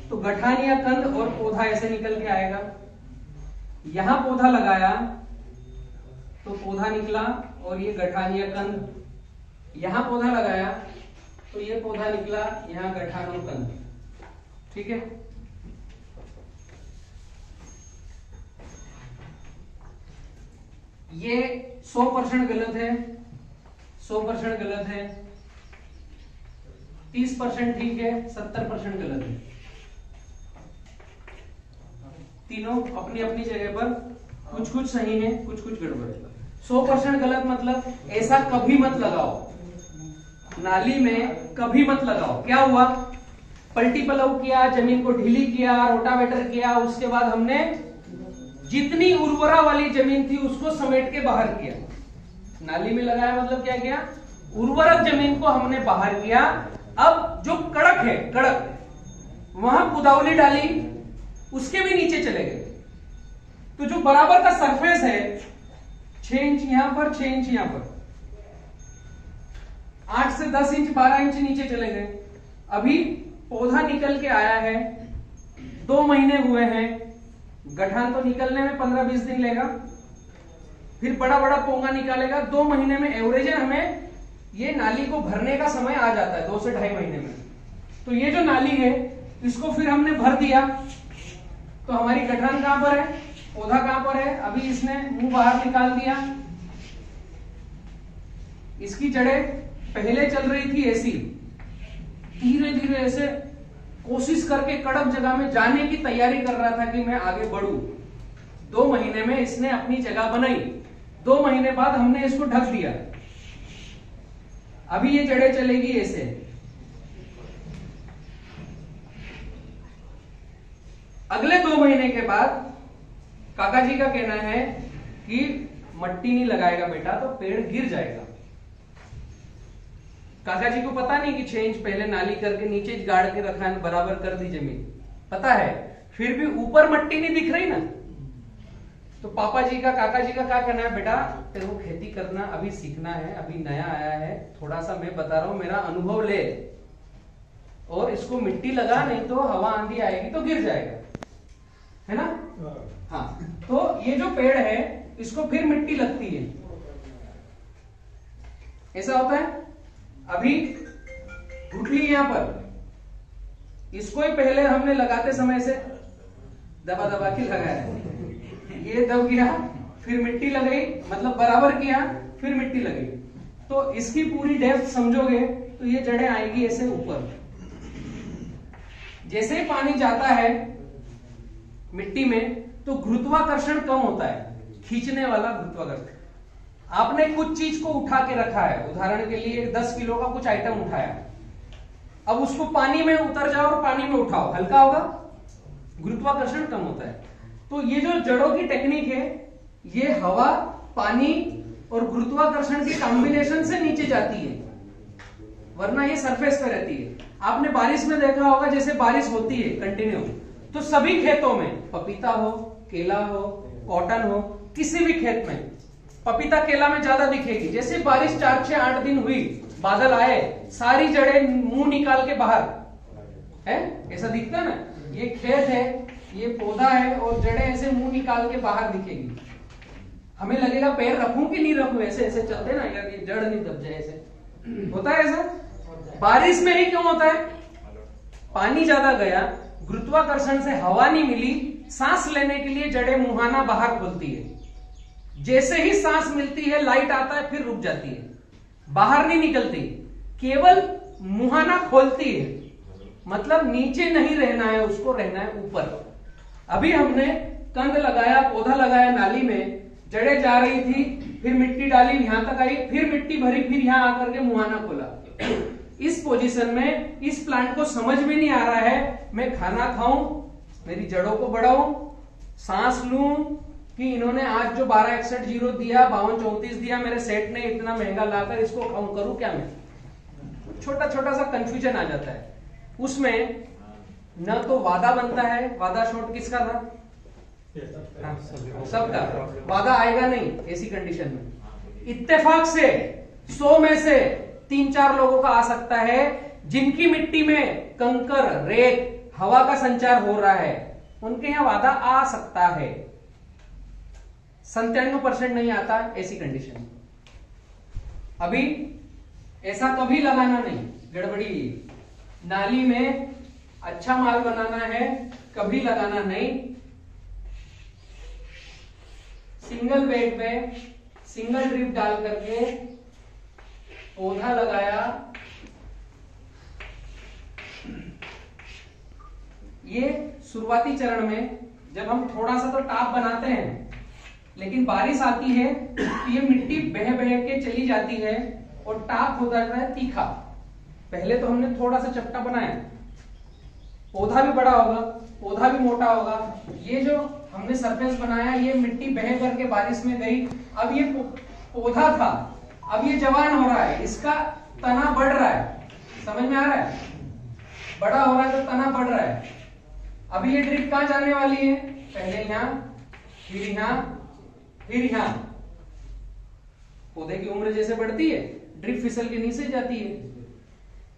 तो गठान या कंद और पौधा ऐसे निकल के आएगा, यहां पौधा लगाया तो पौधा निकला और ये गठान या कंद, यहां पौधा लगाया तो ये पौधा निकला, यहां गठान और कंद, ठीक है। ये 100% गलत है, 100% गलत है, 30% ठीक है, 70% गलत है। तीनों अपनी अपनी जगह पर कुछ कुछ सही है, कुछ कुछ गड़बड़ है। 100% गलत मतलब ऐसा कभी मत लगाओ, नाली में कभी मत लगाओ। क्या हुआ, पलटी पलव किया, जमीन को ढीली किया, रोटावेटर किया, उसके बाद हमने जितनी उर्वरा वाली जमीन थी उसको समेट के बाहर किया। नाली में लगाया मतलब क्या किया, उर्वरक जमीन को हमने बाहर किया। अब जो कड़क है, कड़क, वहां कुदावली डाली, उसके भी नीचे चले गए, तो जो बराबर का सरफेस है, 6 इंच यहां पर, 6 इंच यहां पर, 8 से 10 इंच 12 इंच नीचे चले गए। अभी पौधा निकल के आया है, 2 महीने हुए हैं, गठान तो निकलने में 15-20 दिन लेगा, फिर बड़ा बड़ा पोंगा निकालेगा। 2 महीने में एवरेज हमें ये नाली को भरने का समय आ जाता है, 2 से 2.5 महीने में। तो ये जो नाली है इसको फिर हमने भर दिया, तो हमारी गठान कहां पर है, पौधा कहां पर है, अभी इसने मुंह बाहर निकाल दिया। इसकी जड़ें पहले चल रही थी ऐसी, धीरे धीरे ऐसे कोशिश करके कड़क जगह में जाने की तैयारी कर रहा था कि मैं आगे बढ़ूं। 2 महीने में इसने अपनी जगह बनाई, 2 महीने बाद हमने इसको ढक दिया। अभी ये जड़ें चलेगी ऐसे, अगले 2 महीने के बाद काका जी का कहना है कि मट्टी नहीं लगाएगा बेटा तो पेड़ गिर जाएगा। काका जी को पता नहीं कि 6 इंच पहले नाली करके नीचे गाड़ के रखा है, बराबर कर दी जमीन, पता है, फिर भी ऊपर मट्टी नहीं दिख रही ना, तो पापा जी का, काका जी का क्या कहना है, बेटा तेरे को खेती करना अभी सीखना है, अभी नया आया है, थोड़ा सा मैं बता रहा हूं, मेरा अनुभव ले, और इसको मिट्टी लगा, नहीं तो हवा आंधी आएगी तो गिर जाएगा, है ना। हाँ, तो ये जो पेड़ है इसको फिर मिट्टी लगती है, ऐसा होता है। अभी गुठली यहां पर, इसको ही पहले हमने लगाते समय से दबा दबा के लगाया, ये दब गया, फिर मिट्टी लगाई, मतलब बराबर किया, फिर मिट्टी लगी, तो इसकी पूरी डेप्थ समझोगे तो ये जड़ें आएगी ऐसे ऊपर। जैसे ही पानी जाता है मिट्टी में तो गुरुत्वाकर्षण कम होता है, खींचने वाला गुरुत्वाकर्षण। आपने कुछ चीज को उठा के रखा है, उदाहरण के लिए 10 किलो का कुछ आइटम उठाया, अब उसको पानी में उतर जाओ और पानी में उठाओ, हल्का होगा, गुरुत्वाकर्षण कम होता है। तो ये जो जड़ों की टेक्निक है, ये हवा, पानी और गुरुत्वाकर्षण के कॉम्बिनेशन से नीचे जाती है, वरना ये सरफेस पे रहती है। आपने बारिश में देखा होगा, जैसे बारिश होती है कंटिन्यू, तो सभी खेतों में, पपीता हो, केला हो, कॉटन हो, किसी भी खेत में पपीता केला में ज्यादा दिखेगी। जैसे बारिश 4, 6, 8 दिन हुई, बादल आए, सारी जड़ें मुंह निकाल के बाहर है, ऐसा दिखता है ना। ये खेत है, ये पौधा है, और जड़ें ऐसे मुंह निकाल के बाहर दिखेगी। हमें लगेगा पैर रखूं कि नहीं रखूं, ऐसे ऐसे चलते ना यार, ये जड़ नहीं दब जाए, ऐसे होता है ऐसा। बारिश में ही क्यों होता है, पानी ज्यादा गया, गुरुत्वाकर्षण से हवा नहीं मिली, सांस लेने के लिए जड़ें मुहाना बाहर खोलती है, जैसे ही सांस मिलती है लाइट आता है, फिर रुक जाती है, बाहर नहीं निकलती, केवल मुहाना खोलती है, मतलब नीचे नहीं रहना है उसको, रहना है ऊपर। अभी हमने कंद लगाया, पौधा लगाया नाली में, जड़ें जा रही थी, फिर मिट्टी डाली, यहां तक आई, फिर मिट्टी भरी, फिर यहां आकर के मुहाना खोला। इस पोजीशन में इस प्लांट को समझ में नहीं आ रहा है मैं खाना खाऊं, मेरी जड़ों को बढ़ाऊं, सांस लूं, कि इन्होंने आज जो 1261 दिया, 5234 दिया, मेरे सेट ने इतना महंगा लाकर इसको खाऊं, करूं क्या मैं। छोटा छोटा सा कंफ्यूजन आ जाता है उसमें। न तो वादा बनता है, वादा शॉट किसका था, सबका, वादा आएगा नहीं ऐसी कंडीशन में। इत्तेफाक से 100 में से 3-4 लोगों का आ सकता है, जिनकी मिट्टी में कंकर, रेत, हवा का संचार हो रहा है, उनके यहां वादा आ सकता है। 97% नहीं आता ऐसी कंडीशन। अभी ऐसा कभी लगाना नहीं, गड़बड़ी। नाली में अच्छा माल बनाना है, कभी लगाना नहीं। सिंगल बेड पे सिंगल ड्रिप डाल करके पौधा लगाया, ये शुरुआती चरण में जब हम थोड़ा सा तो टाप बनाते हैं, लेकिन बारिश आती है तो ये मिट्टी बह बह के चली जाती है और टाप हो जाता है तीखा। पहले तो हमने थोड़ा सा चपटा बनाया, पौधा भी बड़ा होगा, पौधा भी मोटा होगा। ये जो हमने सरफेस बनाया, ये मिट्टी बह करके बारिश में गई, अब ये पौधा था, अब ये जवान हो रहा है, इसका तना बढ़ रहा है, समझ में आ रहा है, बड़ा हो रहा है तो तना बढ़ रहा है। अभी ये ड्रिप कहां जाने वाली है, पहले यहां, फिर यहां, फिर यहां। पौधे की उम्र जैसे बढ़ती है, ड्रिप फिसल के नीचे जाती है।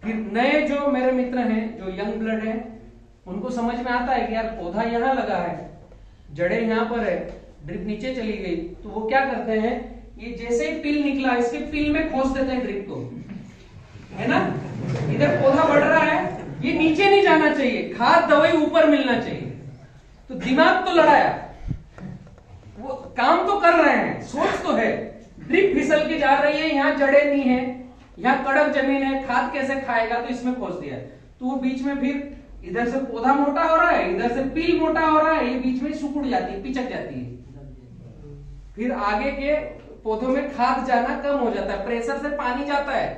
फिर नए जो मेरे मित्र हैं, जो यंग ब्लड है, उनको समझ में आता है कि यार पौधा यहां लगा है, जड़ें यहां पर है, ड्रिप नीचे चली गई, तो वो क्या करते हैं, ये जैसे ही पिल निकला, इसके पिल में खोस देते हैं ड्रिप को, है ना। इधर पौधा बढ़ रहा है, ये नीचे नहीं जाना चाहिए, खाद दवाई ऊपर मिलना चाहिए। तो दिमाग तो लड़ाया, वो काम तो कर रहे हैं, सोच तो है, ड्रिप फिसल के जा रही है, यहाँ जड़ें नहीं है, यहाँ कड़क जमीन है, खाद कैसे खाएगा, तो इसमें खोस दिया। तो वो बीच में फिर इधर से पौधा मोटा हो रहा है, इधर से पील मोटा हो रहा है, ये बीच में सुकुड़ जाती है, पिचक जाती है। फिर आगे के पौधों में खाद जाना कम हो जाता है, प्रेशर से पानी जाता है,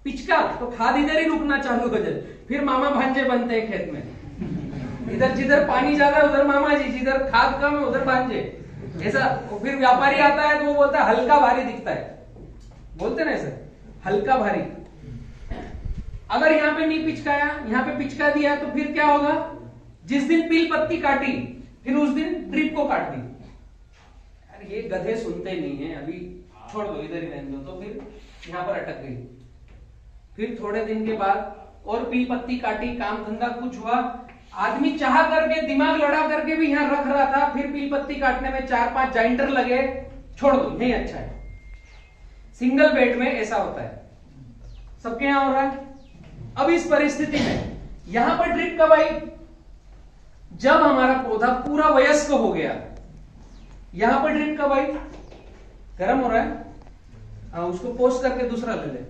पिचका, तो खाद इधर ही रुकना चालू हो जाए। फिर मामा भांजे बनते हैं खेत में, इधर जिधर पानी ज्यादा है उधर मामा जी, जिधर खाद कम है उधर भांजे, ऐसा। फिर व्यापारी आता है तो वो बोलता है हल्का भारी दिखता है, बोलते ना ऐसे, हल्का भारी। अगर यहाँ पे नहीं पिचकाया, यहाँ पे पिचका दिया, तो फिर क्या होगा, जिस दिन पील पत्ती काटी, फिर उस दिन ड्रिप को काट दी, ये गधे सुनते नहीं है, अभी छोड़ दो, इधर ही रहने दो। तो फिर यहाँ पर अटक गई। फिर थोड़े दिन के बाद और पील पत्ती काटी, काम धंधा कुछ हुआ, आदमी चाह करके दिमाग लड़ा करके भी यहाँ रख रहा था, फिर पील पत्ती काटने में 4-5 जॉइंटर लगे, छोड़ दो, नहीं अच्छा है। सिंगल बेड में ऐसा होता है, सबके यहां हो रहा है। अब इस परिस्थिति में यहां पर ड्रिप कब आई? जब हमारा पौधा पूरा वयस्क हो गया। यहां पर ड्रिप कब आई? गर्म हो रहा है, उसको पोस्ट करके दूसरा ले ले।